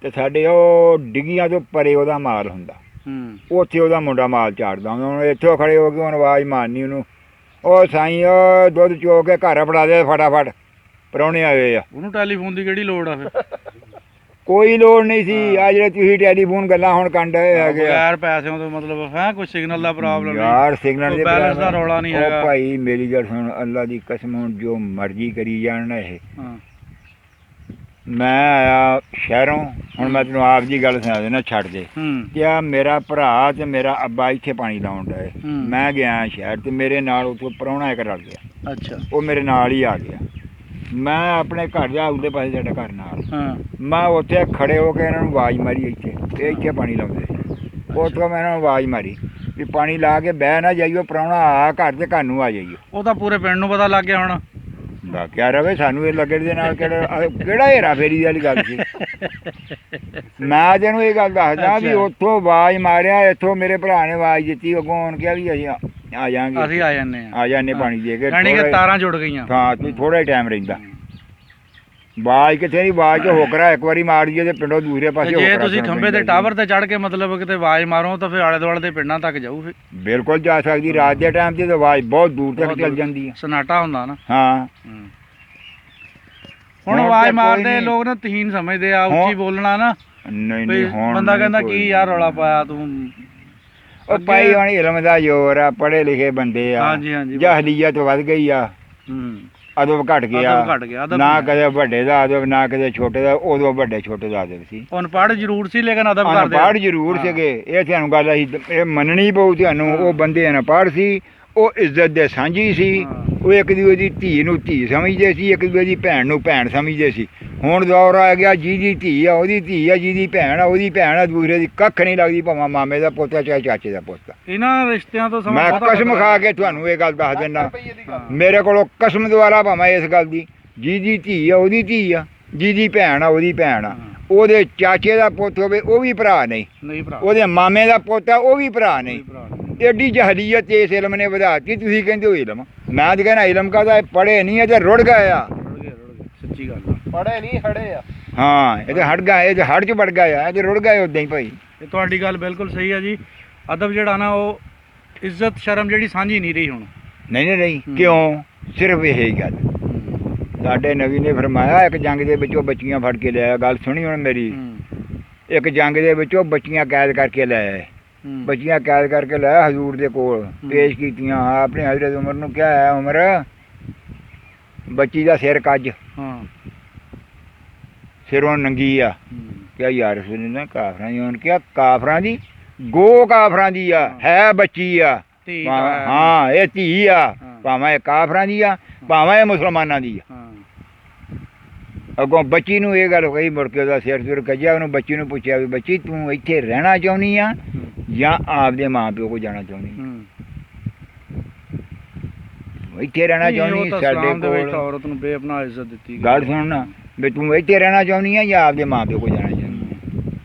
B: ਤੇ ਸਾਡੇ ਉਹ ਡਿੱਗੀਆਂ ਤੋਂ ਪਰੇ ਉਹਦਾ ਮਾਲ ਹੁੰਦਾ, ਉੱਥੇ ਉਹਦਾ ਮੁੰਡਾ ਮਾਲ ਚਾੜਦਾ। ਹੁਣ ਇੱਥੋਂ ਖੜੇ ਹੋ ਕੇ ਉਹਨੂੰ ਆਵਾਜ਼ ਮਾਰਨੀ ਉਹਨੂੰ, ਉਹ ਸਾਈਂ ਉਹ ਦੁੱਧ ਚੋ ਕੇ ਘਰ ਫੜਾ ਦੇ ਫਟਾਫਟ, ਪ੍ਰਾਹੁਣੇ ਆਏ ਆ।
A: ਉਹਨੂੰ ਟੈਲੀਫੋਨ ਦੀ ਕਿਹੜੀ ਲੋੜ ਆ ਫਿਰ?
B: ਕੋਈ ਲੋੜ ਨਹੀਂ ਸੀ। ਆ ਜਿਹੜੇ ਤੁਸੀਂ ਟੈਲੀਫੋਨ ਗੱਲਾਂ ਹੁਣ ਕੰਡ ਹੈਗੇ
A: ਬਗੈਰ ਪੈਸਿਆਂ ਤੋਂ, ਮਤਲਬ ਹੈ ਕੋਈ ਸਿਗਨਲ ਦਾ ਪ੍ਰੋਬਲਮ
B: ਯਾਰ, ਸਿਗਨਲ ਦੇ
A: ਬੈਲੈਂਸ ਦਾ ਰੌਲਾ ਨਹੀਂ ਹੈਗਾ।
B: ਉਹ ਭਾਈ ਮੇਰੀ ਗੱਲ ਸੁਣ, ਅੱਲਾ ਦੀ ਕਸਮ, ਹੁਣ ਜੋ ਮਰਜ਼ੀ ਕਰੀ ਜਾਣ ਇਹ। ਮੈਂ ਆਇਆ ਸ਼ਹਿਰੋਂ, ਹੁਣ ਮੈਂ ਤੈਨੂੰ ਆਪ ਦੀ ਗੱਲ ਸੁਣਾ ਦੇਣਾ, ਛੱਡ ਦੇ। ਕਿਆ ਮੇਰਾ ਭਰਾ ਤੇ ਮੇਰਾ ਅੱਬਾ ਇੱਥੇ ਪਾਣੀ ਲਾਉਣ ਡਏ, ਮੈਂ ਗਿਆ ਸ਼ਹਿਰ ਤੇ ਮੇਰੇ ਨਾਲ ਉੱਥੋਂ ਪ੍ਰਾਹੁਣਾ ਇੱਕ ਰਲ ਗਿਆ।
A: ਅੱਛਾ, ਉਹ
B: ਮੇਰੇ ਨਾਲ ਹੀ ਆ ਗਿਆ। ਮੈਂ ਆਪਣੇ ਘਰ ਜਾ ਉਹਦੇ ਪਾਸੇ ਸਾਡਾ ਘਰ ਨਾਲ, ਮੈਂ ਉੱਥੇ ਖੜੇ ਹੋ ਕੇ ਇਹਨਾਂ ਨੂੰ ਆਵਾਜ਼ ਮਾਰੀ, ਇੱਥੇ ਇੱਥੇ ਪਾਣੀ ਲਾਉਂਦੇ ਸੀ। ਉੱਥੋਂ ਮੈਂ ਇਹਨਾਂ ਨੂੰ ਆਵਾਜ਼ ਮਾਰੀ ਵੀ ਪਾਣੀ ਲਾ ਕੇ ਬਹਿ ਨਾ ਜਾਈਓ, ਪ੍ਰਾਹੁਣਾ ਆ ਘਰ ਤੇ ਘਰ ਨੂੰ ਆ ਜਾਈਓ।
A: ਉਹ ਤਾਂ ਪੂਰੇ ਪਿੰਡ ਨੂੰ ਪਤਾ ਲੱਗ ਗਿਆ ਹੁਣ।
B: ਬਾਕਿਆ ਰਵੇ ਸਾਨੂੰ ਇਹ ਲੱਗੜ ਦੇ ਨਾਲ ਕਿਹੜਾ ਹੇਰਾ ਫੇਰੀ ਵਾਲੀ ਗੱਲ ਸੀ। ਮੈਂ ਤੈਨੂੰ ਇਹ ਗੱਲ ਦੱਸਦਾ ਵੀ ਉੱਥੋਂ ਆਵਾਜ਼ ਮਾਰਿਆ, ਇੱਥੋਂ ਮੇਰੇ ਭਰਾ ਨੇ ਆਵਾਜ਼ ਦਿੱਤੀ, ਅੱਗੋਂ ਆਉਣ ਕਿਹਾ ਵੀ ਅਸੀਂ ਆ ਜਾਾਂਗੇ,
A: ਅਸੀਂ ਆ ਜਾਂਦੇ
B: ਆ ਜਾਂਦੇ ਪਾਣੀ ਦੇ ਕੇ।
A: ਯਾਨੀ ਕਿ ਤਾਰਾਂ ਜੁੜ ਗਈਆਂ।
B: ਹਾਂ ਤੂੰ ਥੋੜਾ ਹੀ ਟਾਈਮ ਰਹਿੰਦਾ। ਆਵਾਜ਼ ਕਿੱਥੇ ਨਹੀਂ, ਆਵਾਜ਼ 'ਚ ਹੋਕਰਾ ਇੱਕ ਵਾਰੀ ਮਾਰ ਦਈਏ ਤੇ ਪਿੰਡੋਂ ਦੂਸਰੇ ਪਾਸੇ
A: ਜੇ ਤੁਸੀਂ ਖੰਭੇ ਦੇ ਟਾਵਰ ਤੇ ਚੜ੍ਹ ਕੇ ਮਤਲਬ ਕਿਤੇ ਆਵਾਜ਼ ਮਾਰੋ ਤਾਂ ਫਿਰ ਆਲੇ ਦੁਆਲੇ ਦੇ ਪਿੰਡਾਂ ਤੱਕ ਜਾਊ। ਫਿਰ
B: ਬਿਲਕੁਲ ਜਾ ਸਕਦੀ। ਰਾਤ ਦੇ ਟਾਈਮ 'ਤੇ ਤਾਂ ਆਵਾਜ਼ ਬਹੁਤ ਦੂਰ ਤੱਕ ਚੱਲ ਜਾਂਦੀ ਹੈ।
A: ਸਨਾਟਾ ਹੁੰਦਾ ਨਾ।
B: ਹਾਂ
A: ਹੁਣ ਆਵਾਜ਼ ਮਾਰਦੇ ਲੋਕ ਨਾ ਤਹੀਨ ਸਮਝਦੇ ਆ, ਉੱਚੀ ਬੋਲਣਾ ਨਾ।
B: ਨਹੀਂ ਹੁਣ
A: ਬੰਦਾ ਕਹਿੰਦਾ ਕੀ ਯਾਰ ਰੌਲਾ ਪਾਇਆ ਤੂੰ।
B: ਉਹ ਭਾਈ ਹੁਣ ਇਲਮ ਦਾ ਜ਼ੋਰ ਆ, ਪੜ੍ਹੇ ਲਿਖੇ ਬੰਦੇ ਆ।
A: ਹਾਂਜੀ ਹਾਂਜੀ
B: ਜਹਲੀਅਤ ਵੱਧ ਗਈ ਆ, ਅਦਬ ਘਟ ਗਿਆ। ਨਾ ਕਦੇ ਵੱਡੇ ਦਾ ਅਦਬ, ਨਾ ਕਦੇ ਛੋਟੇ ਦਾ। ਉਦੋਂ ਵੱਡੇ ਛੋਟੇ ਦਾ ਅਦਬ ਸੀ।
A: ਅਨਪੜ੍ਹ ਜ਼ਰੂਰ ਸੀ ਲੇਕਿਨ ਅਦਬ ਕਰਦੇ।
B: ਅਨਪੜ੍ਹ ਜ਼ਰੂਰ ਸੀਗੇ, ਇਹ ਤੁਹਾਨੂੰ ਗੱਲ ਅਸੀਂ ਇਹ ਮੰਨਣੀ ਪਊ ਤੁਹਾਨੂੰ। ਉਹ ਬੰਦੇ ਅਨਪੜ੍ਹ ਸੀ, ਉਹ ਇੱਜ਼ਤ ਦੇ ਸਾਂਝੀ ਸੀ। ਉਹ ਇੱਕ ਦੂਜੇ ਦੀ ਧੀ ਨੂੰ ਧੀ ਸਮਝਦੇ ਸੀ, ਇੱਕ ਦੂਜੇ ਦੀ ਭੈਣ ਨੂੰ ਭੈਣ ਸਮਝਦੇ ਸੀ। ਹੁਣ ਦੌਰ ਆ ਗਿਆ ਜਿਹਦੀ ਧੀ ਆ ਉਹਦੀ ਧੀ ਆ, ਜਿਹਦੀ ਭੈਣ ਆ ਉਹਦੀ ਭੈਣ ਆ, ਦੂਸਰੇ ਦੀ ਕੱਖ ਨਹੀਂ ਲੱਗਦੀ, ਭਾਵੇਂ ਮਾਮੇ ਦਾ ਪੁੱਤ ਆ ਚਾਹੇ ਚਾਚੇ ਦਾ ਪੁੱਤ ਆ।
A: ਇਹਨਾਂ ਰਿਸ਼ਤਿਆਂ ਤੋਂ
B: ਮੈਂ ਕਸਮ ਖਾ ਕੇ ਤੁਹਾਨੂੰ ਇਹ ਗੱਲ ਦੱਸ ਦਿੰਦਾ, ਮੇਰੇ ਕੋਲੋਂ ਕਸਮ ਦੁਆਰਾ ਭਾਵੇਂ ਇਸ ਗੱਲ ਦੀ, ਜਿਹਦੀ ਧੀ ਆ ਉਹਦੀ ਧੀ ਆ, ਜਿਹਦੀ ਭੈਣ ਆ ਉਹਦੀ ਭੈਣ ਆ। ਉਹਦੇ ਚਾਚੇ ਦਾ ਪੁੱਤ ਹੋਵੇ ਉਹ ਵੀ ਭਰਾ ਨਹੀਂ, ਉਹਦੇ ਮਾਮੇ ਦਾ ਪੁੱਤ ਆ ਉਹ ਵੀ ਭਰਾ ਨਹੀਂ। ਐਡੀ ਜਹਲੀਅਤ ਇਸ ਇਲਮ ਨੇ ਵਧਾਤੀ। ਤੁਸੀਂ ਕਹਿੰਦੇ ਹੋ ਇਲਮ, ਮੈਂ ਤਾਂ ਕਹਿੰਦਾ ਇਲਮ ਕਾਹਦਾ, ਪੜ੍ਹੇ ਨਹੀਂ, ਇਹ ਤਾਂ ਰੁੜ ਗਏ ਆ।
A: ਸੱਚੀ ਗੱਲ,
C: ਪੜ੍ਹੇ ਨਹੀਂ ਹੜੇ ਆ।
B: ਹਾਂ ਇਹ ਤਾਂ ਹਟ ਗਏ, ਇਹ ਤਾਂ ਹੜ 'ਚ ਵੜ ਗਏ ਆ, ਇਹ ਤਾਂ ਰੁੜ ਗਏ ਉੱਦਾਂ ਹੀ ਭਾਈ।
A: ਇਹ ਤੁਹਾਡੀ ਗੱਲ ਬਿਲਕੁਲ ਸਹੀ ਆ ਜੀ। ਅਦਬ ਜਿਹੜਾ ਨਾ ਉਹ ਇੱਜ਼ਤ ਸ਼ਰਮ ਜਿਹੜੀ ਸਾਂਝੀ ਨਹੀਂ ਰਹੀ ਹੁਣ।
B: ਨਹੀਂ ਕਿਉਂ? ਸਿਰਫ ਇਹ ਹੀ ਗੱਲ। ਸਾਡੇ ਨਬੀ ਨੇ ਫਰਮਾਇਆ ਇੱਕ ਜੰਗ ਦੇ ਵਿੱਚੋਂ ਬੱਚੀਆਂ ਫੜ ਕੇ ਲਿਆਇਆ। ਗੱਲ ਸੁਣੀ ਹੁਣ ਮੇਰੀ। ਇੱਕ ਜੰਗ ਦੇ ਵਿੱਚੋਂ ਬੱਚੀਆਂ ਕੈਦ ਕਰਕੇ ਲੈ ਆਏ। ਬੱਚੀਆਂ ਕੈਦ ਕਰਕੇ ਲਾਇਆ ਹਜ਼ੂਰ ਦੇ ਕੋਲ, ਪੇਸ਼ ਕੀਤੀਆਂ। ਆਪਣੇ ਹਜ਼ਰਤ ਉਮਰ ਨੂੰ ਕਿਹਾ ਹੈ, ਉਮਰ ਬੱਚੀ ਦਾ ਸਿਰ ਕੱਜ। ਸਿਰੋਂ ਨੰਗੀ ਆ। ਕਿਹਾ ਯਾਰ ਰਸੂਲullah ਕਾਫਰਾਂ ਦੀ। ਉਹਨੇ ਕਿਹਾ ਕਾਫਰਾਂ ਦੀ? ਗੋ ਕਾਫਰਾਂ ਦੀ ਆ, ਹੈ ਬੱਚੀ ਆ। ਹਾਂ ਇਹ ਧੀ ਆ, ਭਾਵੇਂ ਇਹ ਕਾਫਰਾਂ ਦੀ ਆ ਭਾਵੇਂ ਇਹ ਮੁਸਲਮਾਨਾਂ ਦੀ ਆ। ਅੱਗੋਂ ਬੱਚੀ ਨੂੰ ਇਹ ਗੱਲ ਕਹੀ, ਮੁੜ ਕੇ ਉਹਦਾ ਸਿਰ ਸੁਰ ਕੱਜਿਆ। ਉਹਨੂੰ ਬੱਚੀ ਨੂੰ ਪੁੱਛਿਆ ਵੀ ਬੱਚੀ ਤੂੰ ਇੱਥੇ ਰਹਿਣਾ ਚਾਹੁੰਦੀ ਆ ਜਾਂ ਆਪਦੇ ਮਾਂ ਪਿਓ ਕੋਲ ਜਾਣਾ ਚਾਹੁੰਦੀ? ਇੱਥੇ ਰਹਿਣਾ ਚਾਹੁੰਦੀ ਸਾਡੇ ਕੋਲ।
A: ਔਰਤ ਨੂੰ ਬੇਪਨਾਹ ਇੱਜ਼ਤ ਦਿੱਤੀ।
B: ਗੱਲ ਸੁਣਨਾ ਵੀ ਤੂੰ ਇੱਥੇ ਰਹਿਣਾ ਚਾਹੁੰਦੀ ਆ ਜਾਂ ਆਪਦੇ ਮਾਂ ਪਿਓ ਕੋਲ ਜਾਣਾ ਚਾਹੁੰਦੀ?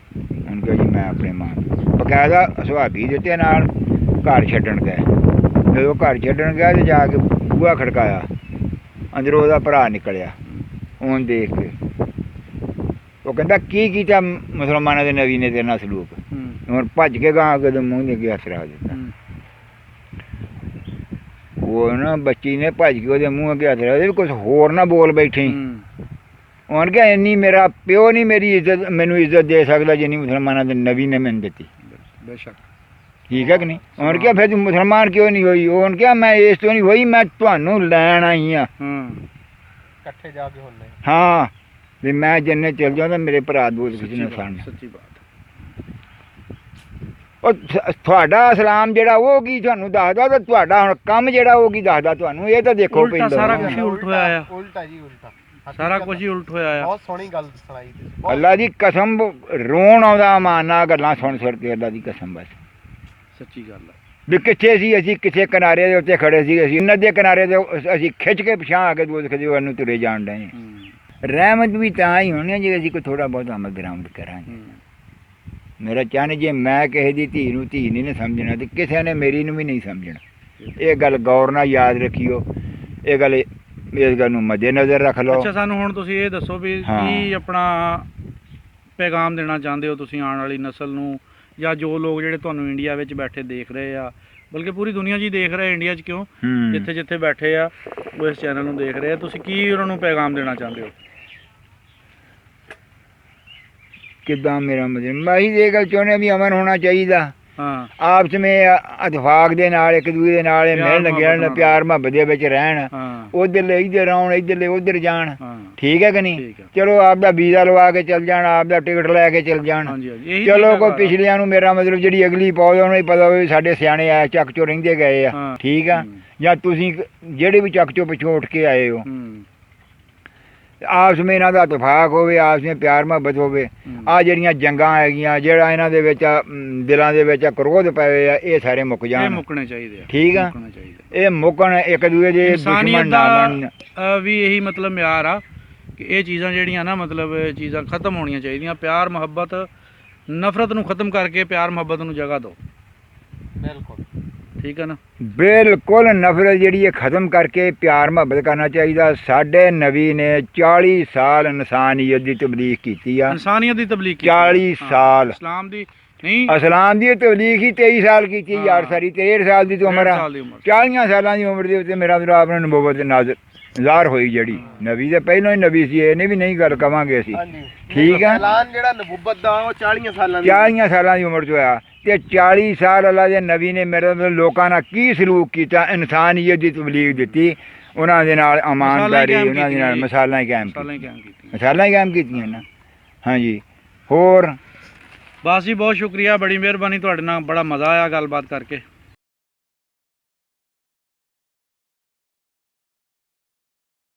B: ਹੁਣ ਕਿਹਾ ਜੀ ਮੈਂ ਆਪਣੇ ਮਾਂ ਪਿਓ। ਬਕਾਇਦਾ ਸੁਹਾਗੀ ਦਿੱਤੇ ਨਾਲ ਘਰ ਛੱਡਣ ਗਏ। ਜਦੋਂ ਘਰ ਛੱਡਣ ਗਿਆ ਤੇ ਜਾ ਕੇ ਬੂਹਾ ਖੜਕਾਇਆ, ਅੰਦਰੋਂ ਉਹਦਾ ਭਰਾ ਨਿਕਲਿਆ। ਉਹਨ ਦੇਖ ਕੇ ਉਹ ਕਹਿੰਦਾ ਕੀ ਕੀਤਾ ਮੁਸਲਮਾਨਾਂ ਦੇ ਨਬੀ ਨੇ ਤੇਰੇ ਨਾਲ ਸਲੂਕ? ਹੁਣ ਭੱਜ ਕੇ ਗਾਂ ਕਦੇ ਮੂੰਹ ਦੇ ਅੱਗੇ ਹੱਥ ਰੱਖ ਦਿੱਤਾ। ਉਹ ਨਾ ਬੱਚੀ ਨੇ ਭੱਜ ਕੇ ਉਹਦੇ ਮੂੰਹ ਅੱਗੇ ਹੱਥ ਰੱਖ ਦਿੱਤਾ, ਕੁਛ ਹੋਰ ਨਾ ਬੋਲ ਬੈਠੀ। ਉਹਨ ਕਿਹਾ ਇੰਨੀ ਮੇਰਾ ਪਿਓ ਨਹੀਂ ਮੇਰੀ ਇੱਜ਼ਤ, ਮੈਨੂੰ ਇੱਜ਼ਤ ਦੇ ਸਕਦਾ ਜਿੰਨੀ ਮੁਸਲਮਾਨਾਂ ਦੇ ਨਬੀ ਨੇ ਮੈਨੂੰ ਦਿੱਤੀ।
A: ਬੇਸ਼ੱਕ
B: ਠੀਕ ਹੈ ਕਿ ਨਹੀਂ? ਉਹਨ ਕਿਹਾ ਫਿਰ ਤੂੰ ਮੁਸਲਮਾਨ ਕਿਉਂ ਨਹੀਂ ਹੋਈ? ਉਹਨ ਕਿਹਾ ਮੈਂ ਇਸ ਤੋਂ ਨਹੀਂ ਹੋਈ, ਮੈਂ ਤੁਹਾਨੂੰ ਲੈਣ ਆਈ ਹਾਂ।
C: ਇਕੱਠੇ ਜਾ ਕੇ ਹੁੰਨੇ।
B: ਹਾਂ ਵੀ ਮੈਂ ਜੰਨੇ ਚਲ ਜਾਵਾਂ ਤਾਂ ਮੇਰੇ ਭਰਾ ਦੋਸਤ ਕਿਸੇ ਨੇ ਖਾਣਾ।
A: ਸੱਚੀ ਬਾਤ।
B: ਉਹ ਤੁਹਾਡਾ ਇਸਲਾਮ ਜਿਹੜਾ ਉਹ ਕੀ ਤੁਹਾਨੂੰ ਦੱਸਦਾ, ਤੇ ਤੁਹਾਡਾ ਹੁਣ ਕੰਮ ਜਿਹੜਾ ਉਹ ਕੀ ਦੱਸਦਾ ਤੁਹਾਨੂੰ? ਇਹ ਤਾਂ ਦੇਖੋ
A: ਉਲਟਾ ਸਾਰਾ ਕੁਝ ਹੀ ਉਲਟ ਹੋਇਆ ਆ।
C: ਉਲਟਾ ਜੀ ਉਲਟਾ,
A: ਸਾਰਾ ਕੁਝ ਹੀ ਉਲਟ ਹੋਇਆ ਆ।
C: ਬਹੁਤ ਸੋਹਣੀ ਗੱਲ ਸੁਣਾਈ ਤੁਸੀਂ।
B: ਅੱਲਾ ਦੀ ਕਸਮ ਰੋਣ ਆਉਂਦਾ ਮਾਨਾ ਗੱਲਾਂ ਸੁਣ ਕੇ। ਅੱਲਾ ਦੀ ਕਸਮ ਬਸ
A: ਸੱਚੀ ਗੱਲ ਆ।
B: ਵੀ ਕਿੱਥੇ ਸੀ ਅਸੀਂ? ਕਿਸੇ ਕਿਨਾਰੇ ਦੇ ਉੱਤੇ ਖੜੇ ਸੀ ਅਸੀਂ, ਨਦੀ ਦੇ ਕਿਨਾਰੇ ਤੇ ਅਸੀਂ ਖਿੱਚ ਕੇ ਪਿਛਾਂ ਆ ਕੇ ਦੋਸਤ ਖਦੇ ਵੱਲ ਨੂੰ ਤੁਰੇ ਜਾਣ ਡਏ। ਰਹਿਮਤ ਵੀ ਤਾਂ ਹੀ ਹੋਣੀ ਜੇ ਅਸੀਂ ਕੋਈ ਥੋੜ੍ਹਾ ਬਹੁਤ ਅਮਲ ਦਰਾਮਦ ਕਰਾਂਗੇ। ਮੇਰਾ ਚਾਹਨ ਜੇ ਮੈਂ ਕਿਸੇ ਦੀ ਧੀ ਨੂੰ ਧੀ ਨਹੀਂ ਸਮਝਣਾ ਤੇ ਕਿਸੇ ਨੇ ਮੇਰੀ ਨੂੰ ਵੀ ਨਹੀਂ ਸਮਝਣਾ। ਇਹ ਗੱਲ ਗੌਰ ਨਾਲ ਯਾਦ ਰੱਖਿਓ। ਇਹ ਗੱਲ ਇਸ ਗੱਲ ਨੂੰ ਮੱਦੇ ਨਜ਼ਰ ਰੱਖ ਲਓ।
A: ਅੱਛਾ ਸਾਨੂੰ ਹੁਣ ਤੁਸੀਂ ਇਹ ਦੱਸੋ ਵੀ ਕੀ ਆਪਣਾ ਪੈਗਾਮ ਦੇਣਾ ਚਾਹੁੰਦੇ ਹੋ ਤੁਸੀਂ ਆਉਣ ਵਾਲੀ ਨਸਲ ਨੂੰ, ਜਾਂ ਜੋ ਲੋਕ ਜਿਹੜੇ ਤੁਹਾਨੂੰ ਇੰਡੀਆ ਵਿੱਚ ਬੈਠੇ ਦੇਖ ਰਹੇ ਆ, ਬਲਕਿ ਪੂਰੀ ਦੁਨੀਆ 'ਚ ਹੀ ਦੇਖ ਰਹੇ, ਇੰਡੀਆ 'ਚ ਕਿਉਂ, ਜਿੱਥੇ ਜਿੱਥੇ ਬੈਠੇ ਆ ਉਹ ਇਸ ਚੈਨਲ ਨੂੰ ਦੇਖ ਰਹੇ ਆ, ਤੁਸੀਂ ਕੀ ਉਹਨਾਂ ਨੂੰ ਪੈਗਾਮ ਦੇਣਾ ਚਾਹੁੰਦੇ ਹੋ?
B: ਕਿੱਦਾਂ ਮੇਰਾ ਮਤਲਬ ਮੈਂ ਹੀ ਇਹ ਗੱਲ ਚਾਹੁੰਦੇ ਵੀ ਅਮਨ ਹੋਣਾ ਚਾਹੀਦਾ।
A: ਹਾਂ
B: ਆਪਸ ਵਿੱਚ ਇਤਫਾਕ ਦੇ ਨਾਲ ਇੱਕ ਦੂਜੇ ਦੇ ਨਾਲ ਮਿਲਣ ਗਿਲਣ ਪਿਆਰ ਮੁਹੱਬਤ ਦੇ ਵਿੱਚ ਰਹਿਣ। ਉੱਧਰਲੇ ਇੱਧਰ ਆਉਣ, ਇੱਧਰਲੇ ਉੱਧਰ ਜਾਣ। ਠੀਕ ਹੈ ਕਿ ਨਹੀਂ? ਚਲੋ ਆਪਦਾ ਵੀਜ਼ਾ ਲਵਾ ਕੇ ਚੱਲ ਜਾਣ, ਆਪਦਾ ਟਿਕਟ ਲੈ ਕੇ ਚੱਲ ਜਾਣ। ਚਲੋ ਕੋਈ ਪਿਛਲਿਆਂ ਨੂੰ ਮੇਰਾ ਮਤਲਬ ਜਿਹੜੀ ਅਗਲੀ ਪੌਜ ਉਹਨੂੰ ਹੀ ਪਤਾ ਹੋਵੇ ਸਾਡੇ ਸਿਆਣੇ ਆ ਚੱਕ ਚੋਂ ਰਹਿੰਦੇ ਗਏ ਆ। ਠੀਕ ਆ? ਜਾਂ ਤੁਸੀਂ ਜਿਹੜੇ ਵੀ ਚੱਕ ਚੋਂ ਪਿੱਛੋਂ ਉੱਠ ਕੇ ਆਏ ਹੋ, ਆਪਸ ਵਿੱਚ ਇਹਨਾਂ ਦਾ ਇਤਫਾਕ ਹੋਵੇ, ਆਪਸ ਵਿੱਚ ਪਿਆਰ ਮੁਹੱਬਤ ਹੋਵੇ। ਆ ਜਿਹੜੀਆਂ ਜੰਗਾਂ ਹੈਗੀਆਂ, ਜਿਹੜਾ ਇਹਨਾਂ ਦੇ ਵਿੱਚ ਦਿਲਾਂ ਦੇ ਵਿੱਚ ਕਰੋਧ ਪਏ ਆ, ਇਹ ਸਾਰੇ ਮੁੱਕ
A: ਇਹ
B: ਜਾਣ।
A: ਮੁੱਕਣੇ ਚਾਹੀਦੇ ਆ,
B: ਠੀਕ ਆ,
A: ਮੁੱਕਣੇ ਚਾਹੀਦੇ।
B: ਇਹ ਮੁੱਕਣ, ਇੱਕ ਦੂਜੇ ਦੇ
A: ਇਨਸਾਨੀਅਤ
B: ਦੁਸ਼ਮਣ ਨਾ ਬਣਨ।
A: ਦਾ ਵੀ ਇਹੀ ਮਤਲਬ ਮਿਆਰ ਆ ਕਿ ਇਹ ਚੀਜ਼ਾਂ ਜਿਹੜੀਆਂ ਨਾ ਮਤਲਬ ਇਹ ਚੀਜ਼ਾਂ ਖਤਮ ਹੋਣੀਆਂ ਚਾਹੀਦੀਆਂ। ਪਿਆਰ ਮੁਹੱਬਤ, ਨਫ਼ਰਤ ਨੂੰ ਖਤਮ ਕਰਕੇ ਪਿਆਰ ਮੁਹੱਬਤ ਨੂੰ ਜਗ੍ਹਾ ਦਿਓ।
C: ਬਿਲਕੁਲ
A: ਠੀਕ ਹੈ ਨਾ।
B: ਬਿਲਕੁਲ ਨਫ਼ਰਤ ਜਿਹੜੀ ਹੈ ਖਤਮ ਕਰਕੇ ਪਿਆਰ ਮੁਹੱਬਤ ਕਰਨਾ ਚਾਹੀਦਾ। ਸਾਡੇ ਨਬੀ ਨੇ 40 ਸਾਲ ਇਨਸਾਨੀਅਤ ਦੀ ਤਬਲੀਗ ਕੀਤੀ ਆ।
A: ਇਨਸਾਨੀਅਤ ਦੀ ਤਬਲੀਗ ਕੀਤੀ।
B: 40
A: ਹਾਂ,
B: ਸਾਲ।
A: ਇਸਲਾਮ ਦੀ ਨਹੀਂ,
B: ਇਸਲਾਮ ਦੀ ਤਬਲੀਗ ਹੀ 23 ਸਾਲ ਕੀਤੀ
A: ਹਾਂ।
B: ਯਾਰ, ਸਾਰੀ 63 ਸਾਲ ਦੀ ਤਾਂ ਉਮਰ
A: 63
B: ਆ।
A: ਸਾਲ ਦੀ ਉਮਰ।
B: 40 ਸਾਲਾਂ ਦੀ ਉਮਰ ਦੇ ਉੱਤੇ ਮੇਰਾ ਵੀਰ ਆਪ ਨੇ ਨਬੂਵਤ ਨਾਜ਼ਰ ਜ਼ਾਹਰ ਹੋਈ ਜਿਹੜੀ। ਨਬੀ ਦੇ ਪਹਿਲੋਂ ਹੀ ਨਬੀ ਸੀ, ਇਹਨੇ ਵੀ ਨਹੀਂ ਗੱਲ ਕਵਾਂਗੇ ਅਸੀਂ।
C: ਹਾਂਜੀ
B: ਠੀਕ ਆ।
C: ਐਲਾਨ ਜਿਹੜਾ ਨਬੂਵਤ ਦਾ ਉਹ 40 ਸਾਲਾਂ ਦੀ
B: 40 ਸਾਲਾਂ ਦੀ ਉਮਰ 'ਚ ਹੋਇਆ ਤੇ 40 ਸਾਲ ਅੱਲਾ ਦੇ ਨਬੀ ਨੇ ਮੇਰੇ ਮਤਲਬ ਲੋਕਾਂ ਨਾਲ ਕੀ ਸਲੂਕ ਕੀਤਾ, ਇਨਸਾਨੀਅਤ ਦੀ ਤਬਲੀਗ ਦਿੱਤੀ, ਉਹਨਾਂ ਦੇ ਨਾਲ ਇਮਾਨਦਾਰੀ,
A: ਕਾਇਮ
B: ਉਹਨਾਂ ਦੇ ਨਾਲ
A: ਕੀਤੀਆਂ।
B: ਮਿਸਾਲਾਂ ਹੀ ਕਾਇਮ
A: ਸਾਲਾਂ
B: ਕੀਤੀਆਂ।
A: ਹੀ ਕਾਇਮ ਕੀਤੀ।
B: ਮਿਸਾਲਾਂ ਹੀ ਕਾਇਮ ਕੀਤੀਆਂ ਨਾ। ਹਾਂਜੀ, ਹੋਰ
A: ਬਸ ਜੀ, ਬਹੁਤ ਸ਼ੁਕਰੀਆ, ਬੜੀ ਮਿਹਰਬਾਨੀ, ਤੁਹਾਡੇ ਨਾਲ ਬੜਾ ਮਜ਼ਾ ਆਇਆ ਗੱਲਬਾਤ ਕਰਕੇ।